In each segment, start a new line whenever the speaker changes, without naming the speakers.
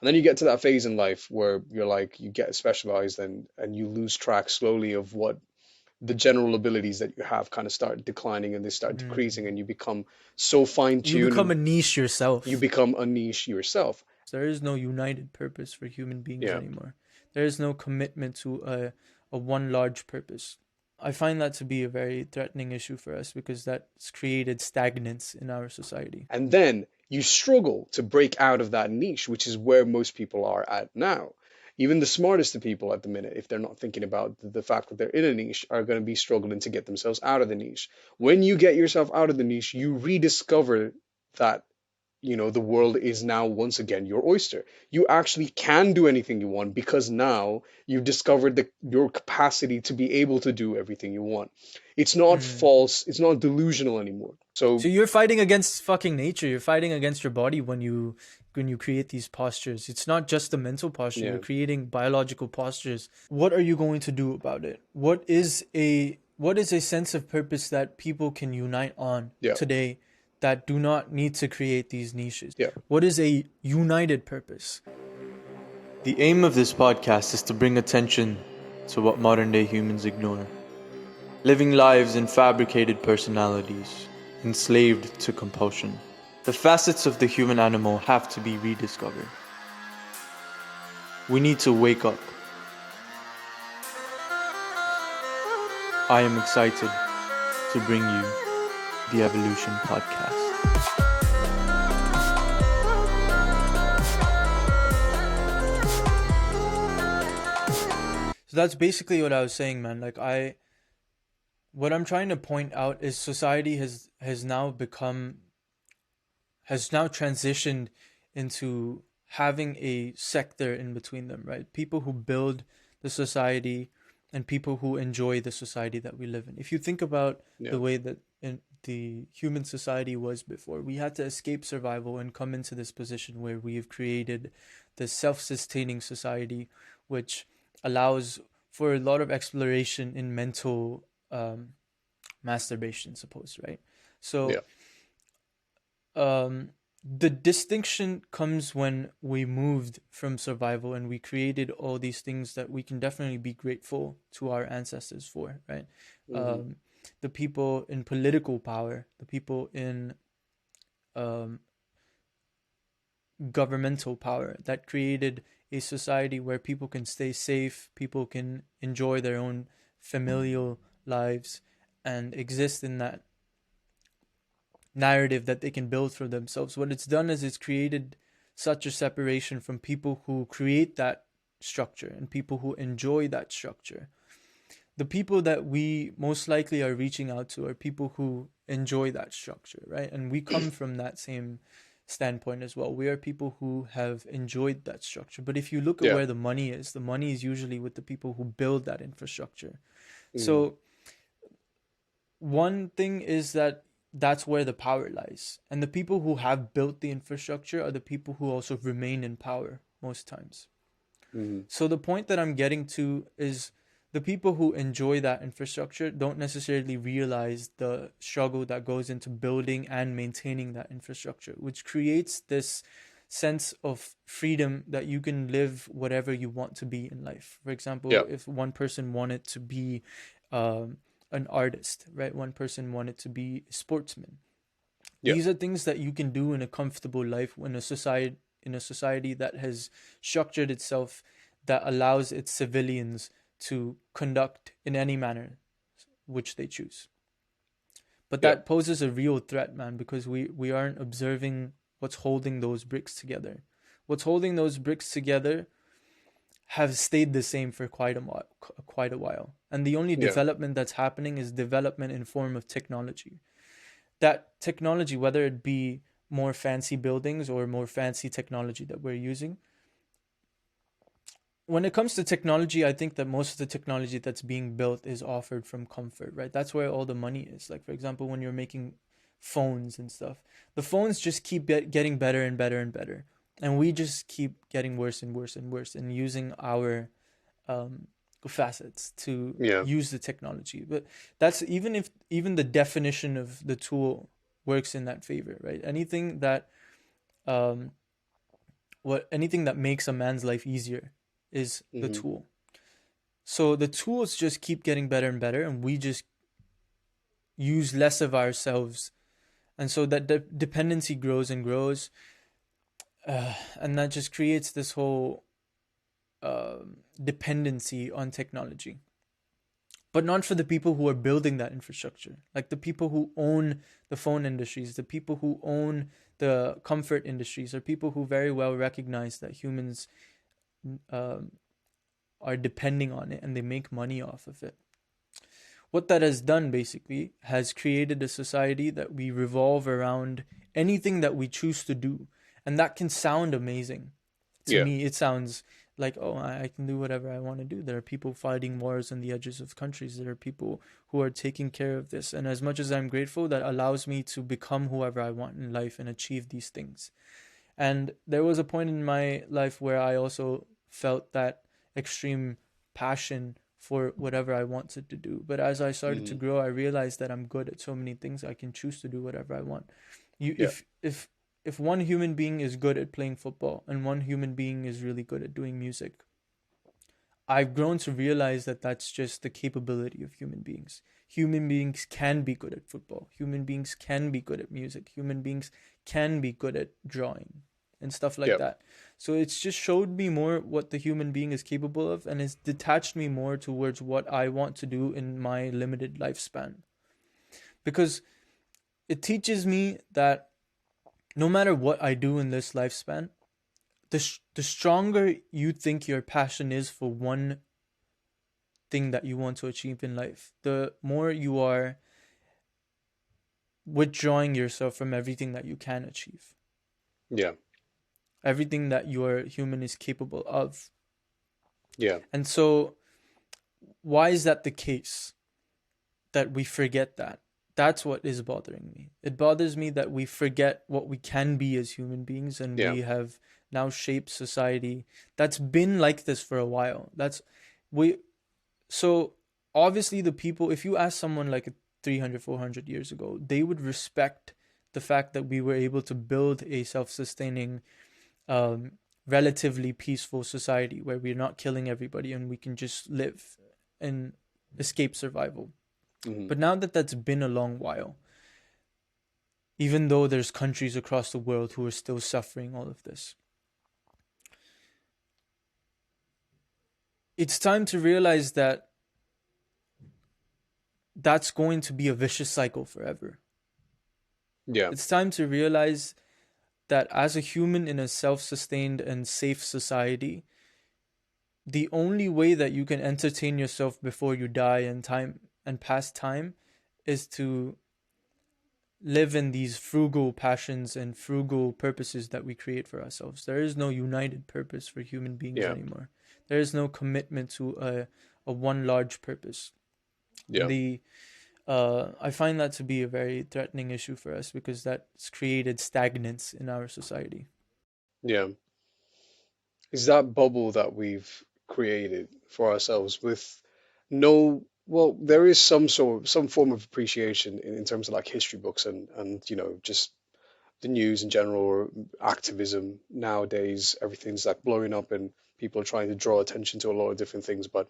And then you get to that phase in life where you're like, you get specialized and you lose track slowly of what the general abilities that you have kind of start declining and they start decreasing
Mm.
and you become so fine
You
tuned
become
and
a niche
you
yourself.
become a niche yourself.
There is no united purpose for human beings
Yeah.
anymore. There is no commitment to a one large purpose. I find that to be a very threatening issue for us because that's created stagnance in our society.
And then you struggle to break out of that niche, which is where most people are at now. Even the smartest of people at the minute, if they're not thinking about the fact that they're in a niche, are going to be struggling to get themselves out of the niche. When you get yourself out of the niche, you rediscover that the world is now once again your oyster. You actually can do anything you want because now you've discovered your capacity to be able to do everything you want. It's not
Mm.
false, it's not delusional anymore. So
So you're fighting against fucking nature. You're fighting against your body when you create these postures. It's not just the mental posture. You're
yeah,
creating biological postures. What are you going to do about it? What is a sense of purpose that people can unite on
yeah,
today that do not need to create these niches?
yeah.
What is a united purpose? The aim of this podcast is to bring attention to what modern day humans ignore. Living lives in fabricated personalities, enslaved to compulsion. The facets of the human animal have to be rediscovered. We need to wake up. I am excited to bring you the Evolution Podcast. So that's basically what I was saying, man. What I'm trying to point out is society has now transitioned into having a sector in between them, right? People who build the society and people who enjoy the society that we live in. If you think about
Yeah,
the way that the human society was before, we had to escape survival and come into this position where we have created this self-sustaining society, which allows for a lot of exploration in mental masturbation, suppose, right?
yeah,
So um, the distinction comes when we moved from survival and we created all these things that we can definitely be grateful to our ancestors for, right?
hmm,
Um, the people in political power, the people in um, governmental power that created a society where people can stay safe, people can enjoy their own familial lives and exist in that narrative that they can build for themselves. What it's done is it's created such a separation from people who create that structure and people who enjoy that structure. The people that we most likely are reaching out to are people who enjoy that structure, right? And we come from that same standpoint as well. We are people who have enjoyed that structure. But if you look at
yeah,
where the money is usually with the people who build that infrastructure.
hmm,
So one thing is that that's where the power lies. And the people who have built the infrastructure are the people who also remain in power most times.
hmm,
So the point that I'm getting to is the people who enjoy that infrastructure don't necessarily realize the struggle that goes into building and maintaining that infrastructure, which creates this sense of freedom that you can live whatever you want to be in life. For
yeah,
example, if one person wanted to be um, an artist, right? One person wanted to be a sportsman.
yeah,
These are things that you can do in a comfortable life in a society that has structured itself that allows its civilians to conduct in any manner which they choose. But
yeah,
that poses a real threat, man, because we aren't observing what's holding those bricks together. What's holding those bricks together have stayed the same for quite a while. And the only
yeah,
development that's happening is development in form of technology. That technology, whether it be more fancy buildings or more fancy technology that we're using, when it comes to technology, I think that most of the technology that's being built is offered from comfort, right? That's where all the money is. Like, for example, when you're making phones and stuff, the phones just keep getting better and better and better. And we just keep getting worse and worse and worse and using our um, facets to
yeah,
use the technology. But that's even the definition of the tool works in that favor, right? Anything that um, what anything that makes a man's life easier is the
Hmm.
tool. So the tools just keep getting better and better, and we just use less of ourselves, and so that dependency grows and grows, and that just creates this whole dependency on technology. But not for the people who are building that infrastructure, like the people who own the phone industries, the people who own the comfort industries, are people who very well recognize that humans um, are depending on it and they make money off of it. What that has done basically has created a society that we revolve around anything that we choose to do. And that can sound amazing. To
Yeah.
me, it sounds like, oh, I can do whatever I want to do. There are people fighting wars on the edges of countries. There are people who are taking care of this. And as much as I'm grateful, that allows me to become whoever I want in life and achieve these things. And there was a point in my life where I also felt that extreme passion for whatever I wanted to do. But as I started to
Hmm.
grow, I realized that I'm good at so many things. I can choose to do whatever I want. You,
Yeah.
if one human being is good at playing football and one human being is really good at doing music, I've grown to realize that that's just the capability of human beings. Human beings can be good at football. Human beings can be good at music. Human beings can be good at drawing and stuff like
Yeah.
that. So it's just showed me more what the human being is capable of, and it's detached me more towards what I want to do in my limited lifespan. Because it teaches me that no matter what I do in this lifespan, the stronger you think your passion is for one thing that you want to achieve in life, the more you are withdrawing yourself from everything that you can achieve,
Yeah.
everything that your human is capable of.
Yeah.
And so, why is that the case? That we forget that. That's what is bothering me. It bothers me that we forget what we can be as human beings, and
Yeah.
we have now shaped society that's been like this for a while. We so obviously the people, if you ask someone like 300, 400 years ago, they would respect the fact that we were able to build a self-sustaining, um, relatively peaceful society where we're not killing everybody and we can just live and escape survival.
Hmm.
But now that that's been a long while, even though there's countries across the world who are still suffering all of this, it's time to realize that that's going to be a vicious cycle forever.
Yeah.
It's time to realize that as a human in a self sustained and safe society, the only way that you can entertain yourself before you die and time and pass time is to live in these frugal passions and frugal purposes that we create for ourselves. There is no united purpose for human beings
Yeah.
anymore. There is no commitment to a one large purpose. And
Yeah.
I find that to be a very threatening issue for us because that's created stagnance in our society.
Yeah. Is that bubble that we've created for ourselves with no, well, there is some form of appreciation in terms of like history books and just the news in general, or activism nowadays. Everything's like blowing up and people are trying to draw attention to a lot of different things, but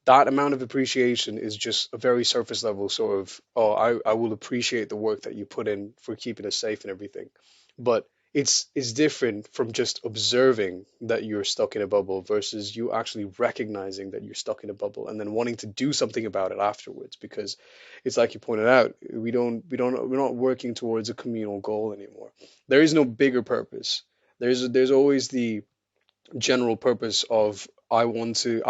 that amount of appreciation is just a very surface level sort of, oh, I will appreciate the work that you put in for keeping us safe and everything. But it's different from just observing that you're stuck in a bubble versus you actually recognizing that you're stuck in a bubble and then wanting to do something about it afterwards, because it's like you pointed out, we're not working towards a communal goal anymore. There is no bigger purpose. There's always the general purpose of, I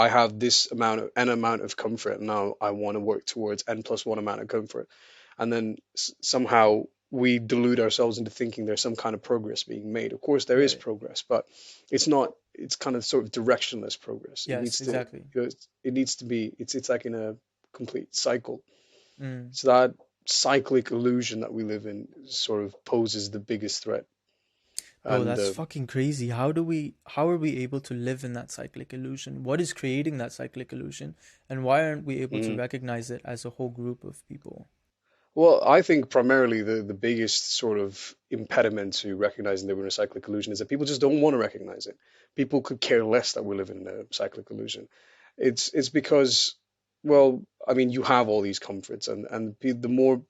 have this amount of n amount of comfort, and now I want to work towards n plus one amount of comfort, and then somehow we delude ourselves into thinking there's some kind of progress being made. Of course there is
Right.
progress, but it's not, it's kind of sort of directionless progress. It
Yes,
needs to,
exactly.
it needs to be, it's like in a complete cycle.
Mm.
So that cyclic illusion that we live in sort of poses the biggest threat.
Bro,
And
that's fucking crazy. How are we able to live in that cyclic illusion? What is creating that cyclic illusion? And why aren't we able to
mhm.
recognize it as a whole group of people?
Well, I think primarily the biggest sort of impediment to recognizing that we're in a cyclic illusion is that people just don't want to recognize it. People could care less that we live in a cyclic illusion. It's because, well, I mean, you have all these comforts, the more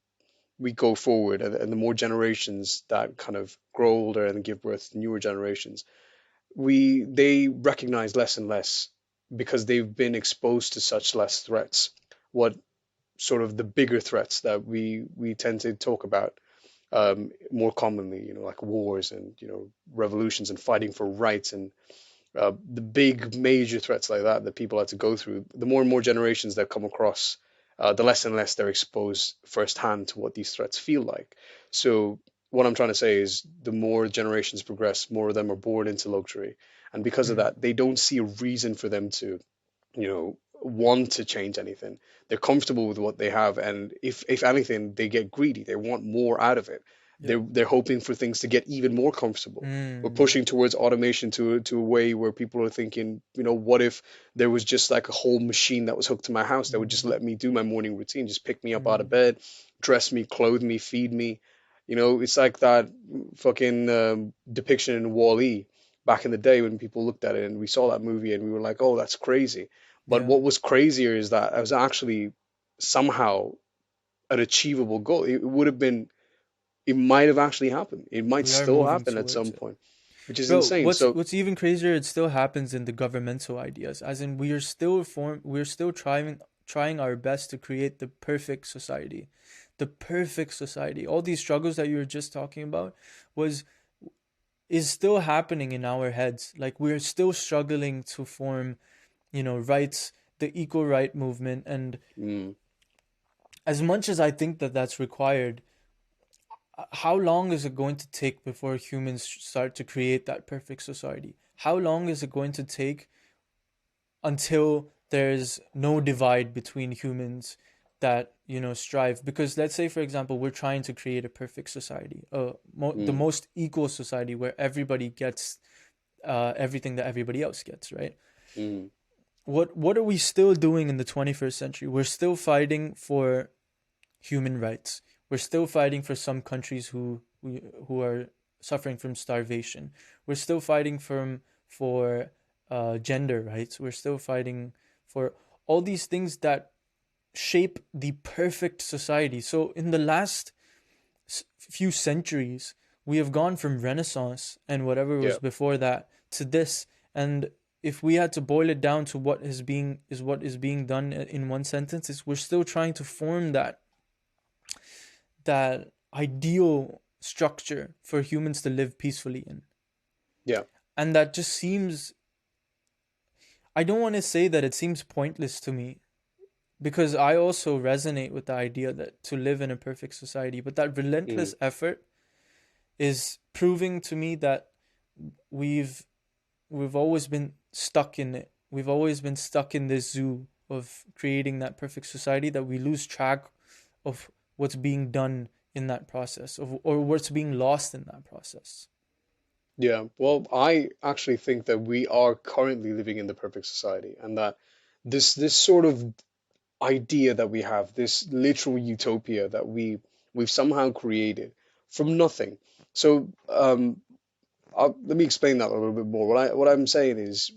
we go forward, and the more generations that kind of grow older and give birth to newer generations, we they recognize less and less because they've been exposed to such less threats. What sort of the bigger threats that we tend to talk about more commonly, like wars and revolutions and fighting for rights and the big major threats like that that people had to go through, the more and more generations that come across, the less and less they're exposed firsthand to what these threats feel like. So what I'm trying to say is the more generations progress, more of them are born into luxury. And because of
Mm,
that, they don't see a reason for them to want to change anything. They're comfortable with what they have, and if anything, they get greedy. They want more out of it.
yeah.
They're hoping for things to get even more comfortable. We're
Mm,
pushing towards automation to a way where people are thinking, what if there was just like a whole machine that was hooked to my house that would just
mm,
let me do my morning routine, just pick me up out of
mm,
bed, dress me, clothe me, feed me. It's like that fucking depiction in Wall-E back in the day when people looked at it and we saw that movie and we were like, oh, that's crazy. But
yeah.
what was crazier is that it was actually somehow an achievable goal. It would have been, it might have actually happened. It might
We are
still
moving
happen at
towards
some
it.
point, which is
Bro,
insane. So,
what's even crazier, it still happens in the governmental ideas. As in we're still trying our best to create the perfect society. The perfect society. All these struggles that you were just talking about was is still happening in our heads. Like we're still struggling to form, rights, the equal right movement, and
mm,
as much as I think that that's required, how long is it going to take before humans start to create that perfect society? How long is it going to take until there's no divide between humans that strive? Because let's say, for example, we're trying to create a perfect society, the
mm,
most equal society where everybody gets everything that everybody else gets, right?
mm,
What are we still doing in the 21st century? We're still fighting for human rights. We're still fighting for some countries who are suffering from starvation. We're still fighting for gender rights. We're still fighting for all these things that shape the perfect society. So in the last few centuries, we have gone from Renaissance and whatever
yeah,
was before that to this. And if we had to boil it down to what is being done in one sentence, is we're still trying to form that ideal structure for humans to live peacefully in.
yeah,
And that just seems, I don't want to say that it seems pointless to me because I also resonate with the idea that to live in a perfect society, but that
mm,
relentless effort is proving to me that we've we've always been stuck in it. We've always been stuck in this zoo of creating that perfect society that we lose track of what's being done in that process or what's being lost in that process.
yeah. Well, I actually think that we are currently living in the perfect society, and that this sort of idea that we have, this literal utopia that we've somehow created from nothing. So, let me explain that a little bit more. What I'm saying is,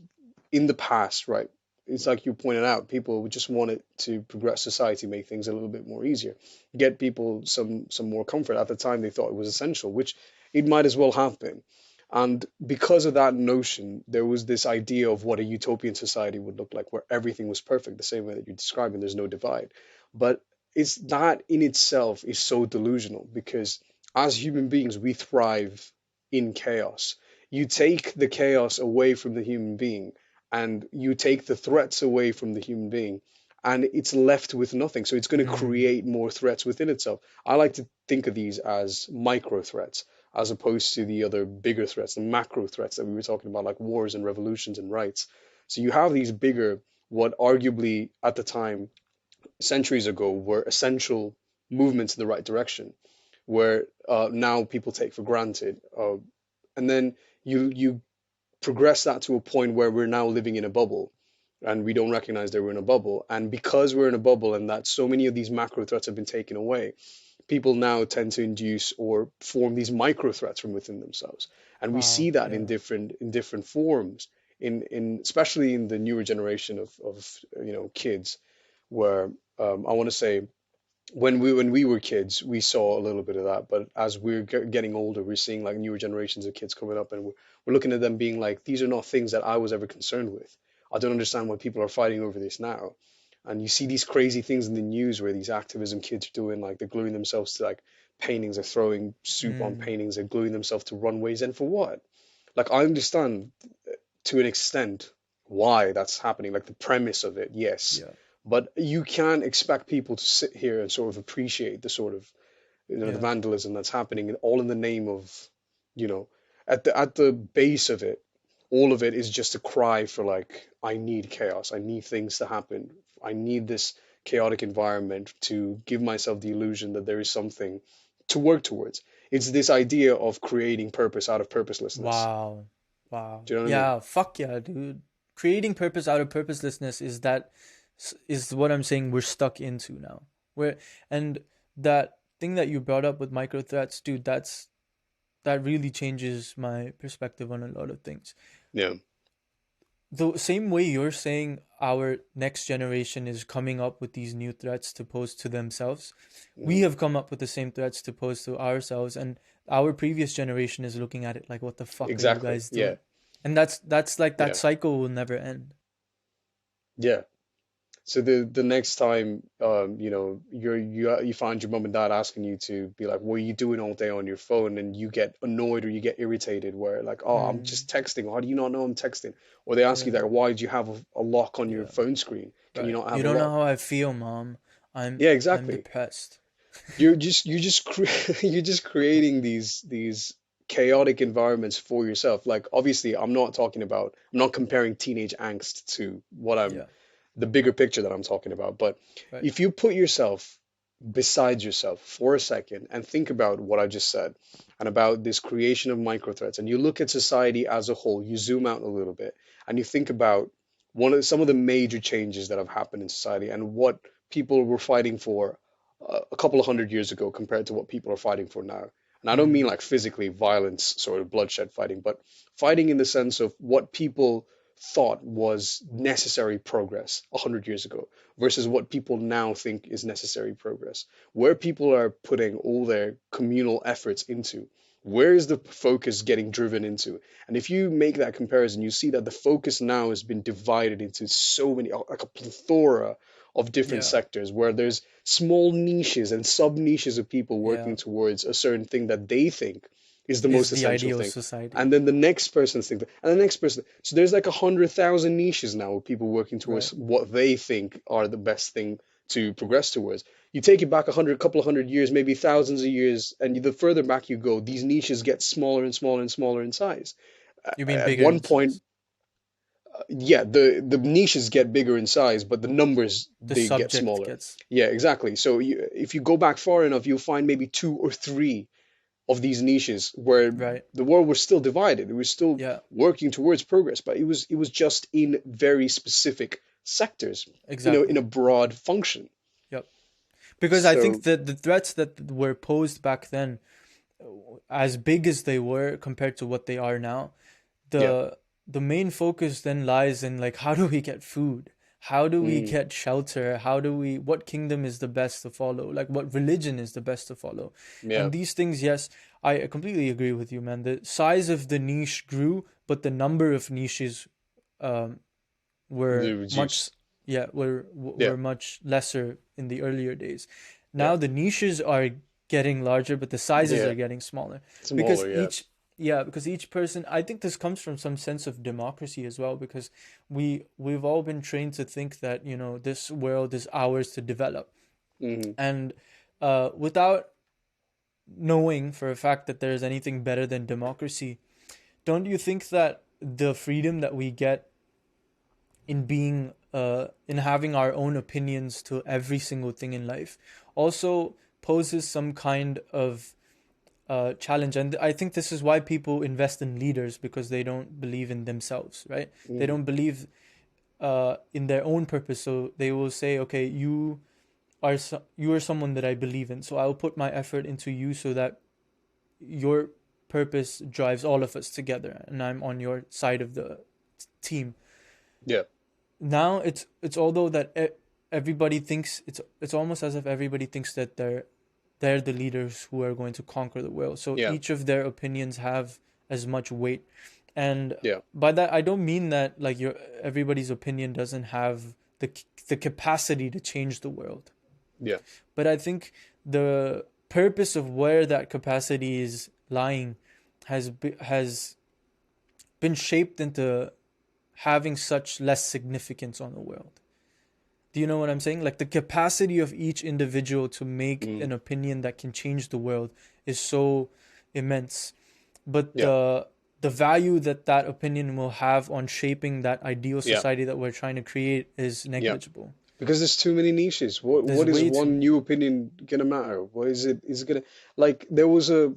in the past, right? It's like you pointed out, people just wanted to progress society, make things a little bit more easier, get people some more comfort. At the time, they thought it was essential, which it might as well have been. And because of that notion, there was this idea of what a utopian society would look like, where everything was perfect, the same way that you're describing, there's no divide. But it's that in itself is so delusional because as human beings, we thrive in chaos. You take the chaos away from the human being and you take the threats away from the human being and it's left with nothing. So it's going to
Mm,
create more threats within itself. I like to think of these as micro threats as opposed to the other bigger threats, the macro threats that we were talking about, like wars and revolutions and rights. So you have these bigger, what arguably at the time, centuries ago, were essential movements in the right direction, where now people take for granted. And then you progress that to a point where we're now living in a bubble and we don't recognize that we're in a bubble. And because we're in a bubble and that so many of these macro threats have been taken away, people now tend to induce or form these micro threats from within themselves. And we see
Wow.
that
Yeah.
in different forms, in especially in the newer generation of kids, where I want to say when we were kids, we saw a little bit of that. But as we're getting older, we're seeing like newer generations of kids coming up, and we're looking at them being like, these are not things that I was ever concerned with. I don't understand why people are fighting over this now. And you see these crazy things in the news where these activism kids are doing, like they're gluing themselves to like paintings, they're throwing soup on
Mm.
paintings, they're gluing themselves to runways, and for what? Like I understand to an extent why that's happening, like the premise of it, yes.
Yeah.
But you can't expect people to sit here and sort of appreciate the sort of the
Yeah.
vandalism that's happening, and all in the name of, you know, at the base of it, all of it is just a cry for like, I need chaos, I need things to happen, I need this chaotic environment to give myself the illusion that there is something to work towards. It's this idea of creating purpose out of purposelessness.
Wow. Wow.
Do you know what I mean?
Yeah. Fuck yeah, dude. Creating purpose out of purposelessness is what I'm saying we're stuck into now. Where and that thing that you brought up with micro threats, dude, that really changes my perspective on a lot of things.
Yeah.
The same way you're saying our next generation is coming up with these new threats to pose to themselves, we
Mhm.
have come up with the same threats to pose to ourselves, and our previous generation is looking at it like, what the fuck are you
Exactly.
guys
Yeah.
doing? And that's like that
Yeah.
cycle will never end.
Yeah. So the next time you find your mom and dad asking you to be like, what are you doing all day on your phone, and you get annoyed or you get irritated, where like, oh, I'm
Mm,
just texting. How do you not know I'm texting? Or they ask you
yeah,
that, why do you have a lock on your
yeah,
phone screen? Can you
right.
not
You
have a
don't know
lock?
how I feel, mom. I'm
Yeah,
I'm
exactly.
depressed.
You're just creating these chaotic environments for yourself. Like obviously, I'm not comparing teenage angst to what I'm
Yeah,
the bigger picture that I'm talking about. But
right.
if you put yourself beside yourself for a second and think about what I just said and about this creation of micro threats, and you look at society as a whole, you zoom out a little bit and you think about some of the major changes that have happened in society and what people were fighting for a couple of hundred years ago compared to what people are fighting for now. And I don't mean
Mm,
like physically violence, sort of bloodshed fighting, but fighting in the sense of what people thought was necessary progress 100 years ago versus what people now think is necessary progress. Where people are putting all their communal efforts into, where is the focus getting driven into? And if you make that comparison, you see that the focus now has been divided into so many, like a plethora of different
yeah,
sectors, where there's small niches and sub niches of people
yeah.
working towards a certain thing that they think is the
Is
most
the
essential
ideal
thing.
society.
And then the next person's thing, and the next person. So there's like 100,000 niches now of people working
Right.
towards what they think are the best thing to progress towards. You take it back couple of hundred years, maybe thousands of years, and the further back you go, these niches get smaller and smaller and smaller in size.
You mean
At
bigger
one
in
point,
size?
yeah, the niches get bigger in size, but the numbers
The
they get
subject
smaller.
gets
Yeah, exactly. So if you go back far enough, you'll find maybe two or three of these niches where
right.
the world was still divided. It was still
Yeah,
working towards progress, but it was just in very specific sectors, in
exactly.
a broad function.
Yep. Because I think
So
that the threats that were posed back then, as big as they were compared to what they are now,
yeah,
the main focus then lies in like, how do we get food? How do we
mm,
get shelter? What kingdom is the best to follow? Like, what religion is the best to follow?
yeah,
And these things, yes, I completely agree with you, man. The size of the niche grew, but the number of niches um,
they
were much,
reduced.
yeah,
Yeah,
were much lesser in the earlier days.
yeah,
Now the niches are getting larger, but the sizes
yeah,
are getting smaller because
smaller. Yeah,
each person, I think this comes from some sense of democracy as well, because we've all been trained to think that, this world is ours to develop,
hmm,
and without knowing for a fact that there's anything better than democracy, don't you think that the freedom that we get in having our own opinions to every single thing in life also poses some kind of challenge? And I think this is why people invest in leaders, because they don't believe in themselves, right? They
hmm,
don't believe in their own purpose, so they will say, okay, you you are someone that I believe in, so I'll put my effort into you so that your purpose drives all of us together, and I'm on your side of the team.
Yeah.
Now it's although that everybody thinks it's almost as if everybody thinks that they're the leaders who are going to conquer the world. So
Yeah.
each of their opinions have as much weight. And
Yeah.
by that I don't mean that like your everybody's opinion doesn't have the capacity to change the world.
Yeah.
But I think the purpose of where that capacity is lying has been shaped into having such less significance on the world. Do you know what I'm saying? Like the capacity of each individual to make
Mm.
an opinion that can change the world is so immense. But
Yeah.
the value that that opinion will have on shaping that ideal
Yeah.
society that we're trying to create is
Yeah.
negligible.
Because there's too many niches.
There's
What is
way too
one
many.
new opinion gonna matter? What is it? Is it gonna, like, there was a,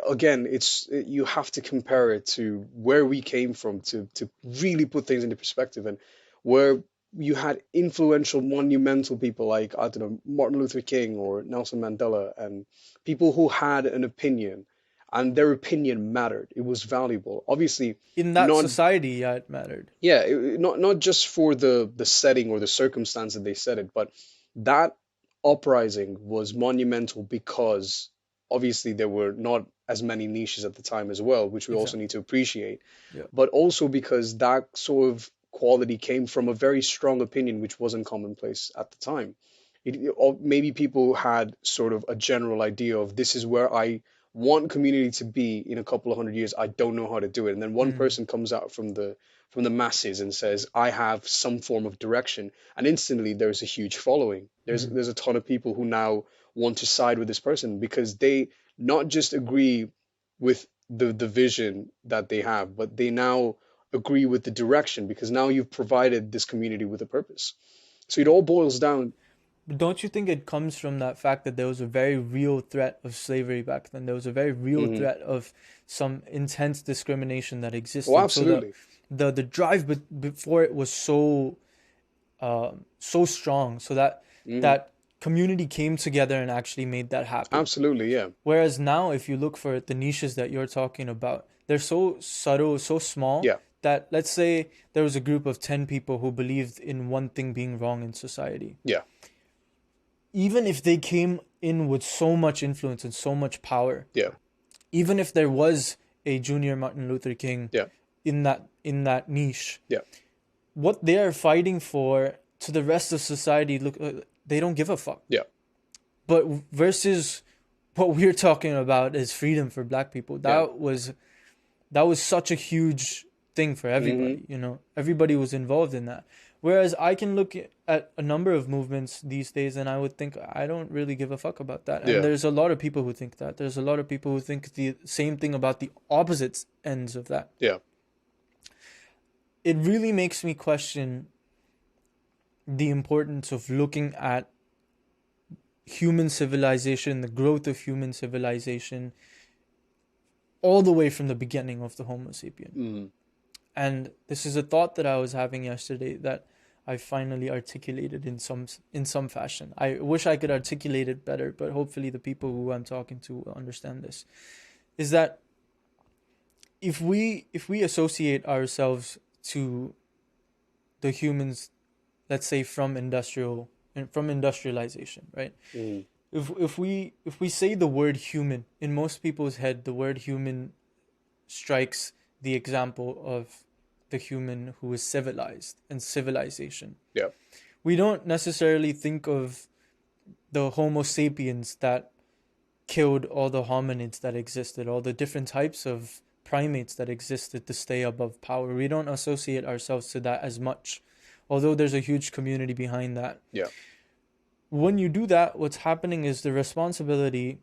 again, you have to compare it to where we came from to really put things into perspective, and where you had influential, monumental people like, I don't know, Martin Luther King or Nelson Mandela, and people who had an opinion, and their opinion mattered. It was valuable. Obviously,
In that
not,
society, yeah, it mattered.
yeah, not just for the setting or the circumstance that they said it, but that uprising was monumental because obviously there were not as many niches at the time as well, which we also need
Exactly.
to appreciate,
Yeah.
but also because that sort of quality came from a very strong opinion which wasn't commonplace at the time. Or maybe people had sort of a general idea of, this is where I want community to be in a couple of hundred years. I don't know how to do it. And then one
Mm,
person comes out from the masses and says, I have some form of direction. And instantly there's a huge following.
mm.
There's a ton of people who now want to side with this person because they not just agree with the vision that they have, but they now agree with the direction, because now you've provided this community with a purpose. So it all boils down.
But don't you think it comes from that fact that there was a very real threat of slavery back then? There was a very real
Hmm.
threat of some intense discrimination that
Oh,
existed. So
absolutely.
the drive before it was so strong, so that
Hmm.
that community came together and actually made that happen.
Absolutely, yeah.
Whereas now, if you look for the niches that you're talking about, they're so subtle, so small
Yeah,
that let's say there was a group of 10 people who believed in one thing being wrong in society.
yeah,
Even if they came in with so much influence and so much power,
yeah,
even if there was a junior Martin Luther King
yeah,
in that niche,
yeah,
what they are fighting for to the rest of society, look, they don't give a fuck.
yeah.
But versus what we're talking about is freedom for black people.
Yeah.
That was such a huge thing for
Hmm.
everybody. Everybody was involved in that. Whereas I can look at a number of movements these days and I would think I don't really give a fuck about that. And
Yeah,
there's a lot of people who think that. There's a lot of people who think the same thing about the opposite ends of that.
yeah,
It really makes me question the importance of looking at human civilization, the growth of human civilization, all the way from the beginning of the Homo sapien.
mm,
And this is a thought that I was having yesterday that I finally articulated in some fashion. I wish I could articulate it better, but hopefully the people who I'm talking to will understand this. Is that if we associate ourselves to the humans, let's say from industrialization, right?
mm,
If we say the word human, in most people's head, the word human strikes the example of the human who is civilized and civilization.
yeah,
We don't necessarily think of the Homo sapiens that killed all the hominids that existed, all the different types of primates that existed to stay above power. We don't associate ourselves to that as much, although there's a huge community behind that.
yeah,
When you do that, what's happening is the responsibility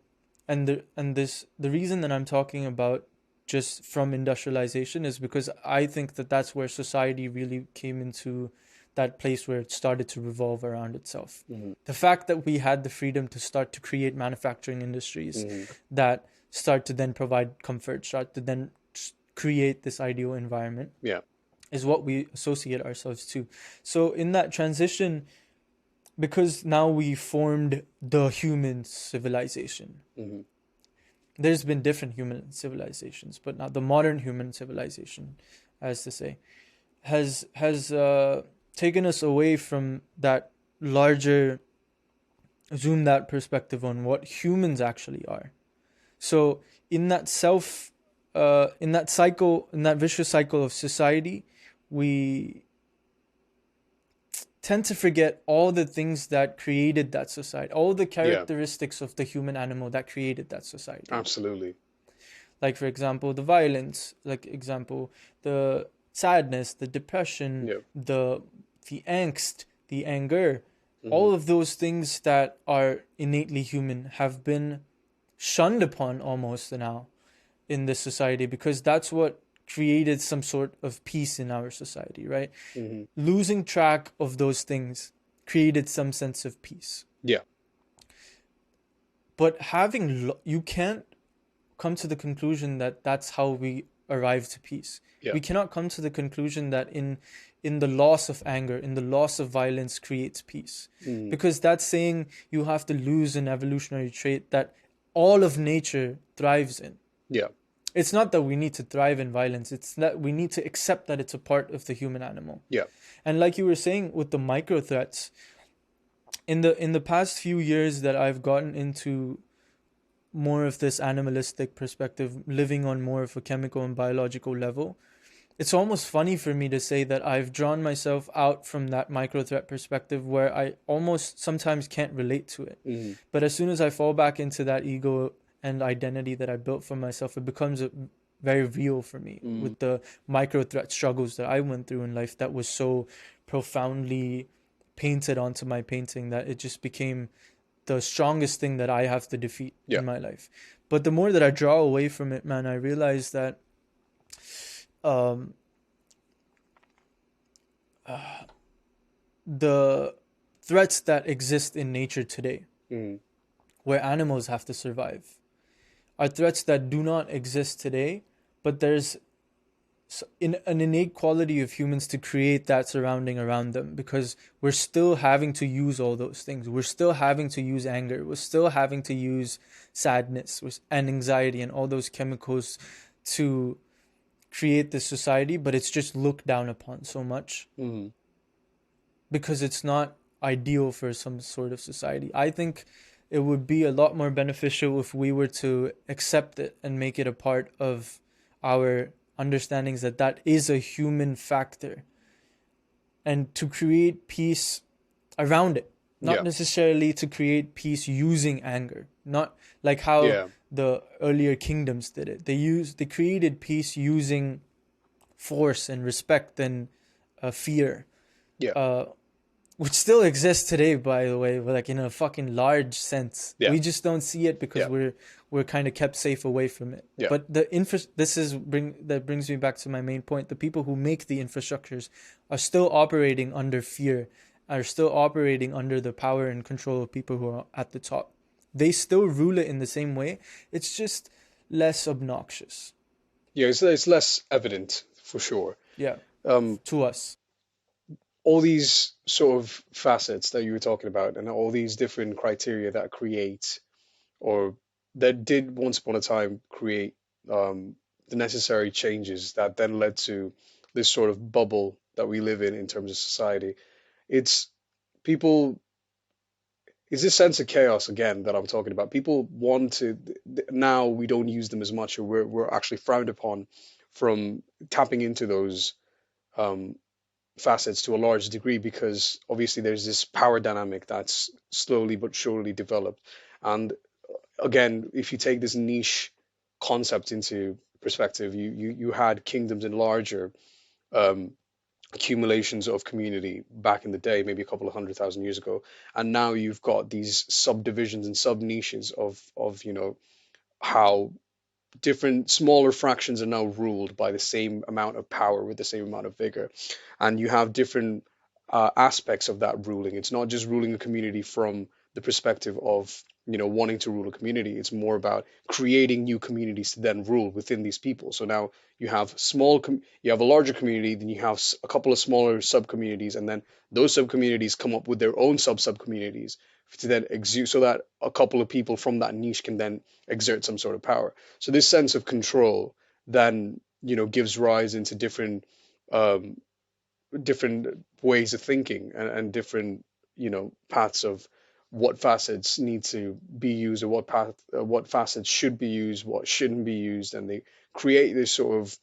and the reason that I'm talking about just from industrialization is because I think that that's where society really came into that place where it started to revolve around itself.
mm,
The fact that we had the freedom to start to create manufacturing industries
mm,
that start to then provide comfort, start to then create this ideal environment
yeah,
is what we associate ourselves to. So in that transition, because now we formed the human civilization.
Hmm.
There's been different human civilizations, but now the modern human civilization, as to say, has taken us away from that larger, zoomed out perspective on what humans actually are. So in that in that cycle, in that vicious cycle of society, we tend to forget all the things that created that society, all the
Yeah,
characteristics of the human animal that created that society.
absolutely.
Like for example, the violence, like example, the sadness, the depression,
Yeah.
the angst, the anger,
Hmm.
all of those things that are innately human have been shunned upon almost now in this society, because that's what created some sort of peace in our society, right?
Hmm.
Losing track of those things created some sense of peace.
Yeah.
But you can't come to the conclusion that that's how we arrive to peace.
Yeah.
We cannot come to the conclusion that in the loss of anger, in the loss of violence creates peace.
Hmm.
Because that's saying you have to lose an evolutionary trait that all of nature thrives in.
Yeah.
It's not that we need to thrive in violence, it's that we need to accept that it's a part of the human animal.
Yeah.
And like you were saying with the micro threats, in the past few years that I've gotten into more of this animalistic perspective, living on more of a chemical and biological level, it's almost funny for me to say that I've drawn myself out from that micro threat perspective where I almost sometimes can't relate to it.
Hmm.
But as soon as I fall back into that ego and identity that I built for myself, it becomes very real for me
Hmm.
with the micro threat struggles that I went through in life that was so profoundly painted onto my painting that it just became the strongest thing that I have to defeat
Yeah.
in my life. But the more that I draw away from it, man, I realize that um, the threats that exist in nature today,
Hmm.
where animals have to survive, are threats that do not exist today, but there's in an innate quality of humans to create that surrounding around them, because we're still having to use all those things. We're still having to use anger. We're still having to use sadness and anxiety and all those chemicals to create this society, but it's just looked down upon so much
Hmm.
because it's not ideal for some sort of society. I think it would be a lot more beneficial if we were to accept it and make it a part of our understandings that that is a human factor, and to create peace around it, not
Yeah.
necessarily to create peace using anger, not like how
Yeah.
the earlier kingdoms did it. They created peace using force and respect and fear,
Yeah.
uh, which still exists today, by the way, but like in a fucking large sense.
Yeah.
We just don't see it because
Yeah.
we're kind of kept safe away from it.
Yeah.
But that brings me back to my main point. The people who make the infrastructures are still operating under fear, are still operating under the power and control of people who are at the top. They still rule it in the same way. It's just less obnoxious.
Yeah. It's less evident for sure.
Yeah,
Um,
to us.
all these sort of facets that you were talking about, and all these different criteria that create, or that did once upon a time create, the necessary changes that then led to this sort of bubble that we live in terms of society. It's people, it's this sense of chaos again that I'm talking about. People want to, now we don't use them as much, or we're actually frowned upon from tapping into those um, facets to a large degree, because obviously there's this power dynamic that's slowly but surely developed. And again, if you take this niche concept into perspective, you had kingdoms in larger um, accumulations of community back in the day, maybe a couple of 100,000 years ago, and now you've got these subdivisions and sub niches of how different smaller fractions are now ruled by the same amount of power with the same amount of vigor, and you have different aspects of that ruling. It's not just ruling a community from the perspective of wanting to rule a community. It's more about creating new communities to then rule within these people. So now you have you have a larger community, then you have a couple of smaller sub communities, and then those sub communities come up with their own sub communities to then exude, so that a couple of people from that niche can then exert some sort of power. So this sense of control then gives rise into um, different ways of thinking, and different paths of what facets need to be used, or what facets should be used, what shouldn't be used, and they create this sort of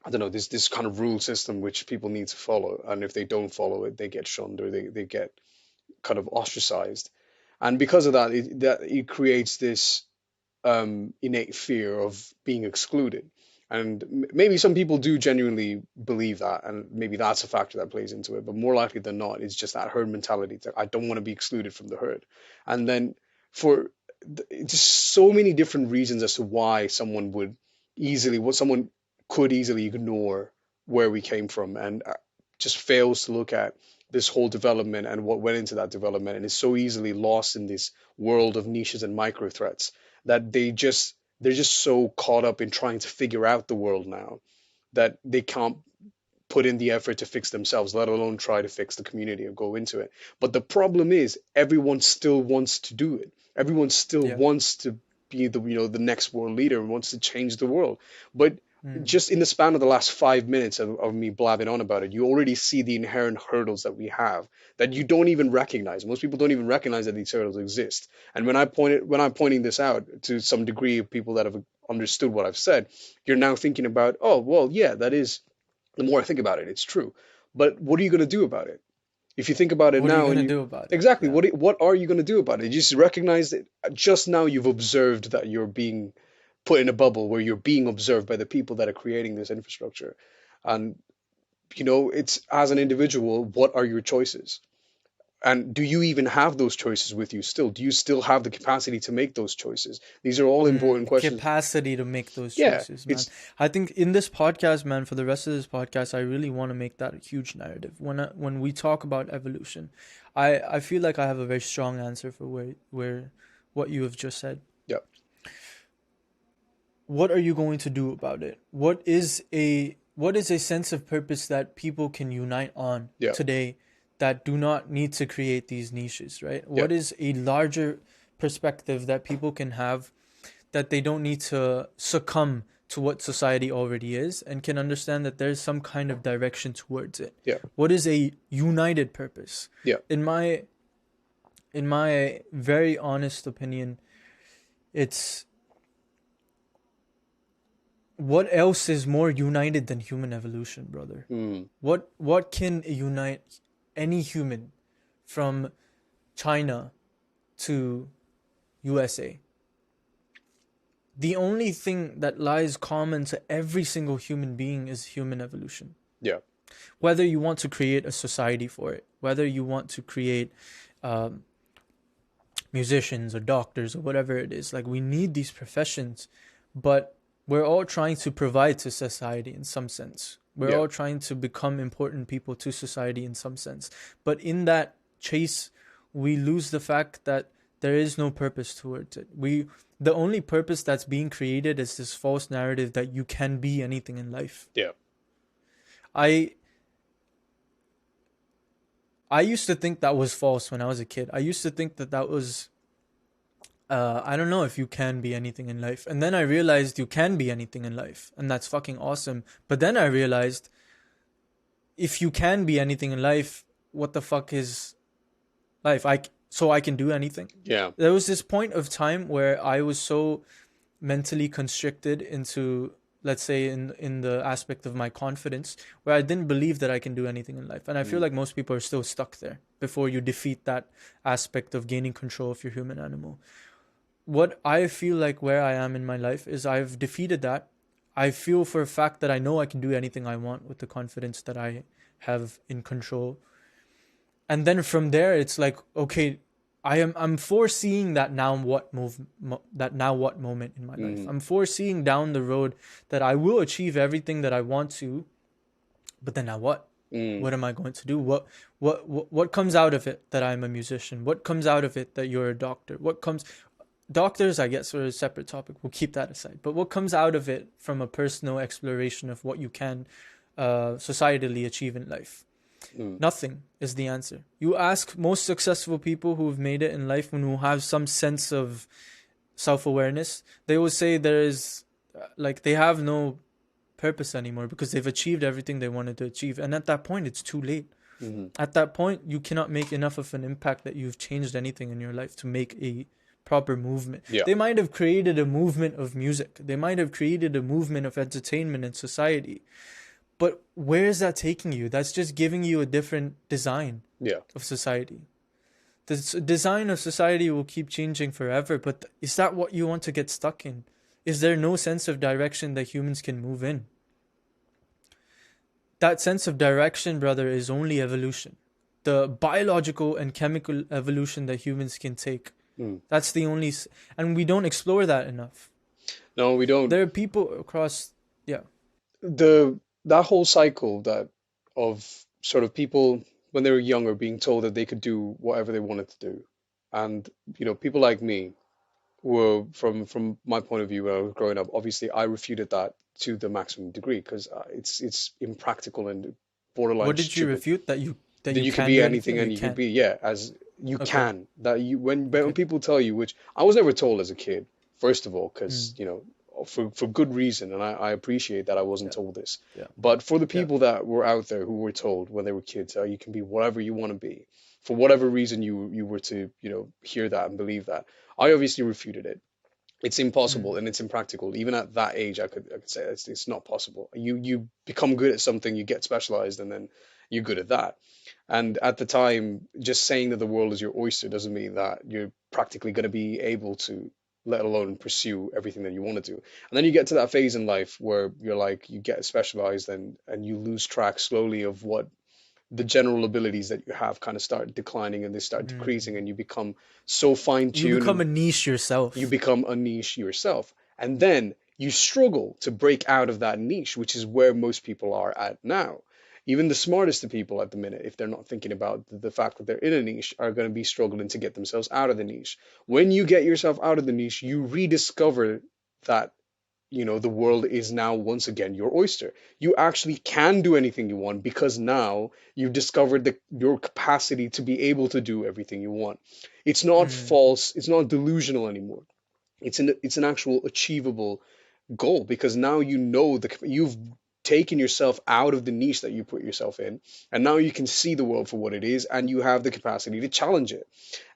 I don't know, this kind of rule system which people need to follow, and if they don't follow it, they get shunned, or they get kind of ostracized. And because of that, it creates this innate fear of being excluded. And maybe some people do genuinely believe that, and maybe that's a factor that plays into it. But more likely than not, it's just that herd mentality. It's like, I don't want to be excluded from the herd. And then for just so many different reasons as to why someone could easily ignore where we came from, and just fails to look at this whole development and what went into that development, and is so easily lost in this world of niches and micro threats that they're just so caught up in trying to figure out the world now that they can't put in the effort to fix themselves, let alone try to fix the community or go into it. But the problem is everyone still wants to do it. Everyone still
Yeah.
wants to be the next world leader, and wants to change the world. But
Mm.
just in the span of the last 5 minutes of me blabbing on about it, you already see the inherent hurdles that we have that you don't even recognize. Most people don't even recognize that these hurdles exist. And when I'm pointing this out to some degree of people that have understood what I've said, you're now thinking about, oh, well, yeah, that is, the more I think about it, it's true. But what are you going to do about it? If you think about it
What are you
now, and
gonna
you
do about it?
exactly,
Yeah.
what are you going to do about it? You just recognize that just now you've observed that you're being put in a bubble where you're being observed by the people that are creating this infrastructure. And it's, as an individual, what are your choices? And do you even have those choices with you still? Do you still have the capacity to make those choices? These are all important questions.
Capacity to make those
Yeah,
choices, man.
it's
I think in this podcast, man, for the rest of this podcast, I really want to make that a huge narrative. When we talk about evolution, I feel like I have a very strong answer for where what you have just said.
yeah,
What are you going to do about it? What is a sense of purpose that people can unite on
yeah,
today that do not need to create these niches, right?
yeah,
What is a larger perspective that people can have that they don't need to succumb to what society already is, and can understand that there's some kind of direction towards it?
yeah,
What is a united purpose?
yeah,
In my very honest opinion, it's what else is more united than human evolution, brother?
mm,
What can unite any human from China to USA? The only thing that lies common to every single human being is human evolution.
yeah,
Whether you want to create a society for it, whether you want to create um, musicians or doctors or whatever it is, like, we need these professions, but we're all trying to provide to society in some sense. We're
yeah,
all trying to become important people to society in some sense. But in that chase, we lose the fact that there is no purpose towards it. The only purpose that's being created is this false narrative that you can be anything in life.
yeah,
I I used to think that was false when I was a kid. I used to think that was I don't know if you can be anything in life. And then I realized you can be anything in life, and that's fucking awesome. But then I realized if you can be anything in life, what the fuck is life? So I can do anything.
yeah,
There was this point of time where I was so mentally constricted into, let's say, in the aspect of my confidence, where I didn't believe that I can do anything in life. And I feel
mm,
like most people are still stuck there before you defeat that aspect of gaining control of your human animal. What I feel like where I am in my life is I've defeated that. I feel for a fact that I know I can do anything I want with the confidence that I have in control. And then from there, it's like, okay, I'm foreseeing that now what moment in my life.
mm,
I'm foreseeing down the road that I will achieve everything that I want to, but then now what?
Mm.
What am I going to do? What comes out of it that I'm a musician? What comes out of it that you're a doctor? What comes doctors, I guess, are a separate topic. We'll keep that aside. But what comes out of it from a personal exploration of what you can societally achieve in life?
Mm.
Nothing is the answer. You ask most successful people who've made it in life and who have some sense of self awareness, they will say there is, like, they have no purpose anymore because they've achieved everything they wanted to achieve. And at that point, it's too late.
Mm.
At that point, you cannot make enough of an impact that you've changed anything in your life to make a proper movement.
Yeah.
They might have created a movement of music, they might have created a movement of entertainment in society, but where is that taking you? That's just giving you a different design
Yeah.
of society. The design of society will keep changing forever, but is that what you want to get stuck in? Is there no sense of direction that humans can move in? That sense of direction, brother, is only evolution. The biological and chemical evolution that humans can take.
Mm.
That's the only, and we don't explore that enough.
No, we don't.
There are people across, yeah.
That whole cycle that of sort of people when they were younger being told that they could do whatever they wanted to do, and people like me were from my point of view when I was growing up. Obviously, I refuted that to the maximum degree because it's impractical and borderline
What did you
stupid
refute? That
that
you
you could
can
be
do anything
anything
or
and
you
you could
can't?
be, yeah, as you
Okay,
can, that you when
okay.
people tell you, which I was never told as a kid, first of all, because
Mm,
for good reason, and I appreciate that I wasn't
yeah,
told this.
yeah,
But for the
yeah.
people that were out there who were told when they were kids, you can be whatever you want to be, for whatever reason you were to hear that and believe that, I obviously refuted it. It's
Mm,
impossible and it's impractical. Even at that age, I could say it's not possible. You become good at something, you get specialized, and then you're good at that. And at the time, just saying that the world is your oyster doesn't mean that you're practically going to be able to, let alone pursue everything that you want to do. And then you get to that phase in life where you're like, you get specialized and you lose track slowly of what the general abilities that you have kind of start declining and they start decreasing,
mm.
and you become so
You
fine-tuned
become
and
a niche
you
yourself.
become a niche yourself. And then you struggle to break out of that niche, which is where most people are at now. Even the smartest of people at the minute, if they're not thinking about the fact that they're in a niche, are going to be struggling to get themselves out of the niche. When you get yourself out of the niche, you rediscover that the world is now once again your oyster. You actually can do anything you want because now you've discovered your capacity to be able to do everything you want. It's not
Mm,
false, it's not delusional anymore. It's an actual achievable goal because now you've taken yourself out of the niche that you put yourself in, and now you can see the world for what it is, and you have the capacity to challenge it.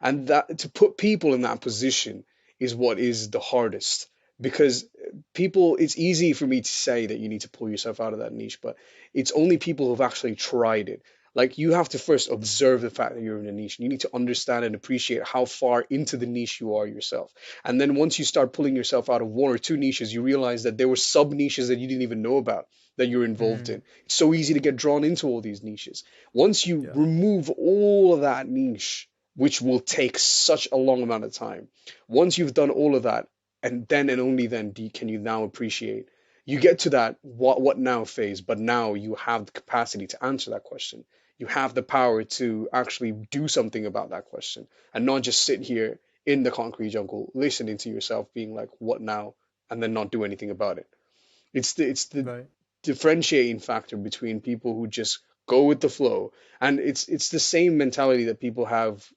And that, to put people in that position, is what is the hardest, because people, it's easy for me to say that you need to pull yourself out of that niche, but it's only people who've actually tried it. Like, you have to first observe the fact that you're in a niche. You need to understand and appreciate how far into the niche you are yourself. And then once you start pulling yourself out of one or two niches, you realize that there were sub niches that you didn't even know about that you're involved
mm,
in. It's so easy to get drawn into all these niches. Once you
yeah.
remove all of that niche, which will take such a long amount of time, once you've done all of that, and then and only then can you now appreciate. You get to that what now phase, but now you have the capacity to answer that question. You have the power to actually do something about that question and not just sit here in the concrete jungle listening to yourself being like, what now, and then not do anything about it. It's the
Right.
differentiating factor between people who just go with the flow, and it's the same mentality that people have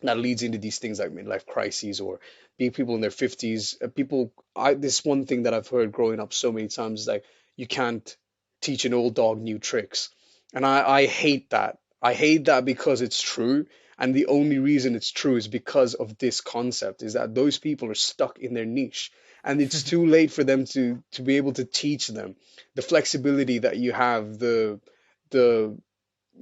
that leads into these things like midlife crises, or being people in their 50s. People, this one thing that I've heard growing up so many times is like, you can't teach an old dog new tricks. And I hate that. I hate that because it's true. And the only reason it's true is because of this concept, is that those people are stuck in their niche. And it's too late for them to be able to teach them the flexibility that you have, the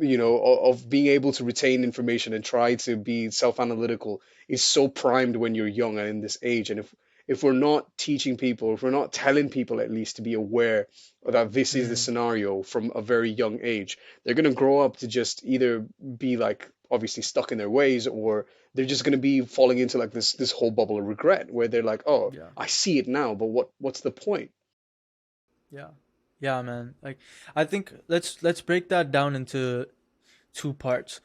of being able to retain information and try to be self-analytical, is so primed when you're young and in this age. And if we're not teaching people, if we're not telling people at least to be aware that this is the
Mm,
scenario from a very young age, they're going to grow up to just either be like obviously stuck in their ways, or they're just going to be falling into like this whole bubble of regret where they're like, oh,
yeah.
I see it now, but what's the point?
Yeah. Yeah, man. Like, I think let's break that down into two parts.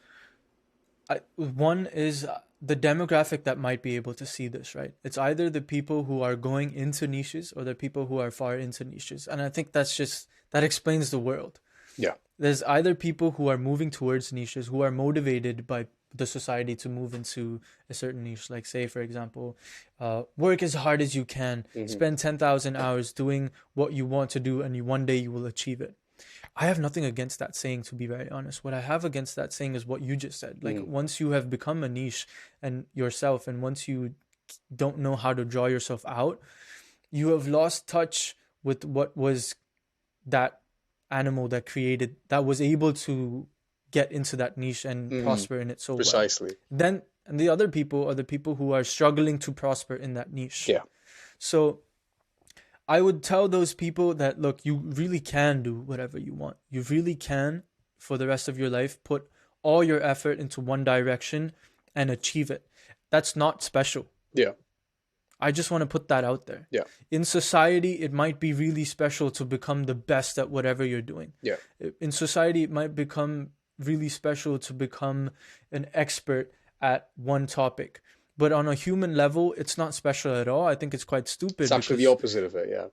One is the demographic that might be able to see this, right? It's either the people who are going into niches or the people who are far into niches. And I think that explains the world.
Yeah.
There's either people who are moving towards niches, who are motivated by the society to move into a certain niche. Like, say, for example, work as hard as you can,
Hmm.
spend 10,000 hours doing what you want to do, and one day you will achieve it. I have nothing against that saying, to be very honest. What I have against that saying is what you just said. Like,
Hmm.
once you have become a niche and yourself, and once you don't know how to draw yourself out, you have lost touch with what was that animal that was able to get into that niche and
Hmm.
prosper in it so well.
Precisely.
Then, and the other people are the people who are struggling to prosper in that niche.
Yeah.
So I would tell those people that, look, you really can do whatever you want. You really can, for the rest of your life, put all your effort into one direction and achieve it. That's not special.
Yeah.
I just want to put that out there.
Yeah.
In society, it might be really special to become the best at whatever you're doing.
Yeah.
In society, it might become really special to become an expert at one topic. But on a human level, it's not special at all. I think it's quite
It's
stupid
actually the
because
opposite of it. Yeah.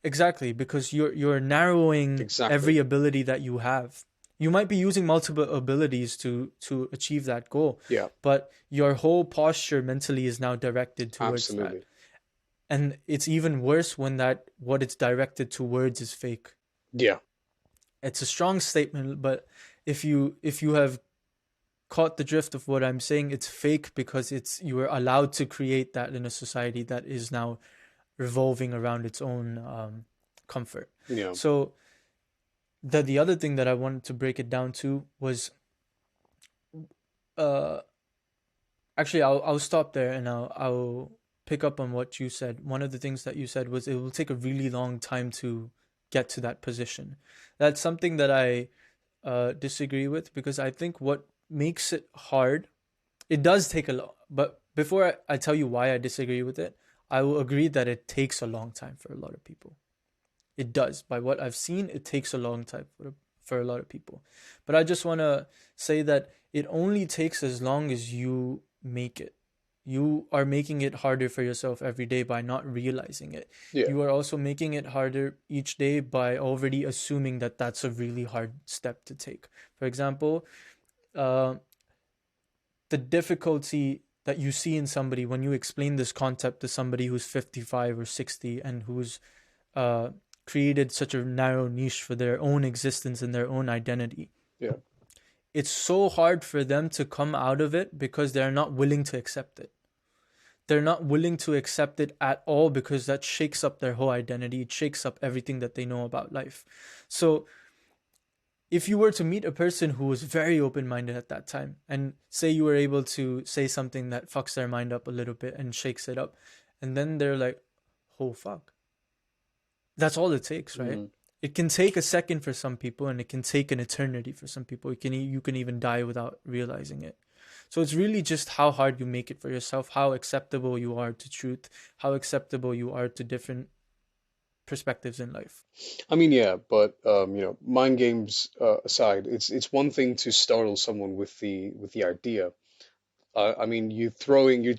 exactly, because you're narrowing
Exactly.
every ability that you have. You might be using multiple abilities to achieve that goal,
Yeah.
but your whole posture mentally is now directed towards that.
Absolutely.
And it's even worse when that what it's directed towards is fake.
Yeah.
It's a strong statement, but if you have caught the drift of what I'm saying, it's fake because it's you are allowed to create that in a society that is now revolving around its own comfort.
Yeah.
So the other thing that I wanted to break it down to was uh actually I'll stop there and I'll pick up on what you said. One of the things that you said was it will take a really long time to get to that position. That's something that I disagree with because I think what makes it hard, it does take a lot. But before I tell you why I disagree with it, I will agree that it takes a long time for a lot of people. It does. By what I've seen, it takes a long time for a lot of people. But I just want to say that it only takes as long as you make it. You are making it harder for yourself every day by not realizing it.
Yeah.
You are also making it harder each day by already assuming that that's a really hard step to take. For example, uh, the difficulty that you see in somebody when you explain this concept to somebody who's 55 or 60 and who's uh, created such a narrow niche for their own existence and their own identity.
Yeah.
It's so hard for them to come out of it because they're not willing to accept it. They're not willing to accept it at all because that shakes up their whole identity. It shakes up everything that they know about life. So if you were to meet a person who was very open-minded at that time and say you were able to say something that fucks their mind up a little bit and shakes it up, and then they're like, oh fuck, that's all it takes, right?
Mm.
It can take a second for some people and it can take an eternity for some people. You can even die without realizing it. So it's really just how hard you make it for yourself, how acceptable you are to truth, how acceptable you are to different perspectives in life.
I mean, yeah, but mind games aside, it's one thing to startle someone with the idea. I mean, you're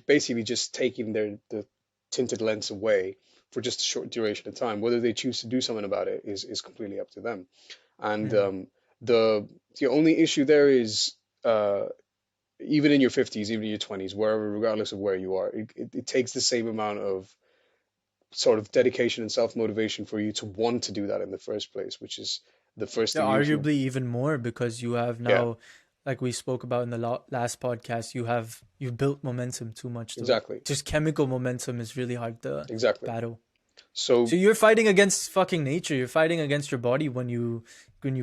basically just taking the tinted lens away for just a short duration of time. Whether they choose to do something about it is completely up to them. And
Mm.
the only issue there is even in your 50s, even in your 20s, wherever, regardless of where you are, it takes the same amount of sort of dedication and self-motivation for you to want to do that in the first place, which is the first
Yeah,
thing you should.
arguably even more because you have
Yeah,
now, like we spoke about in the last podcast, you've built momentum too much to
exactly,
just chemical momentum is really hard to
exactly.
battle. So
So
you're fighting against fucking nature. You're fighting against your body when you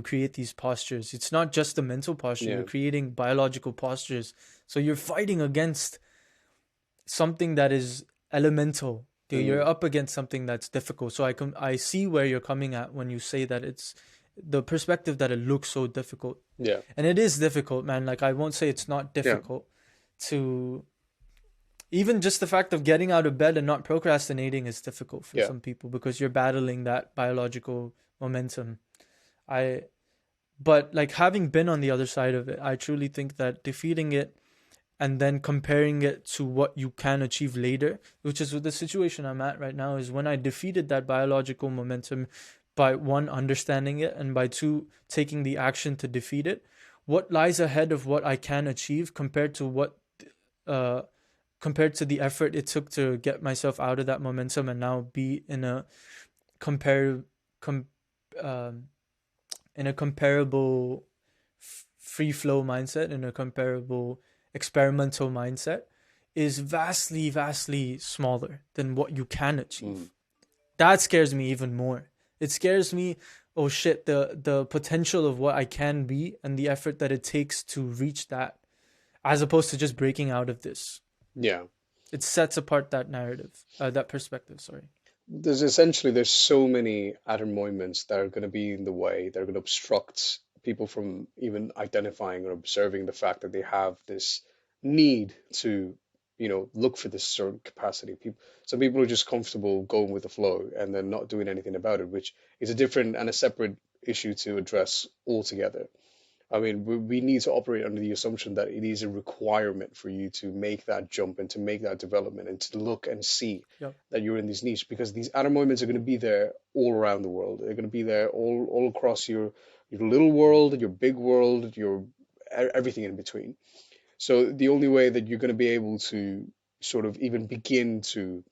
create these postures. It's not just the mental posture. You're
yeah,
creating biological postures. So you're fighting against something that is elemental. You're
mm,
up against something that's difficult. So I see where you're coming at when you say that it's the perspective that it looks so difficult.
yeah,
And it is difficult, man. Like I won't say it's not
yeah,
difficult to even just the fact of getting out of bed and not procrastinating is difficult for
yeah,
some people because you're battling that biological momentum. I But like having been on the other side of it, I truly think that defeating it and then comparing it to what you can achieve later, which is the situation I'm at right now, is when I defeated that biological momentum by one, understanding it, and by two, taking the action to defeat it. What lies ahead of what I can achieve uh, compared to the effort it took to get myself out of that momentum and now be in a compare com, um, in a comparable free flow mindset, in a comparable experimental mindset, is vastly, vastly smaller than what you can
Mm.
achieve. That scares me even more. It scares me, oh shit, the potential of what I can be and the effort that it takes to reach that, as opposed to just breaking out of this.
Yeah.
It sets apart that narrative, that perspective, sorry.
There's so many atermoiements that are going to be in the way, that are going to obstruct people from even identifying or observing the fact that they have this need to, look for this certain capacity. Some people are just comfortable going with the flow and then not doing anything about it, which is a different and a separate issue to address altogether. I mean, we need to operate under the assumption that it is a requirement for you to make that jump and to make that development and to look and see
Yep.
that you're in this niche, because these outer moments are going to be there all around the world. They're going to be there all across your little world, your big world, your everything in between. So the only way that you're going to be able to sort of even begin to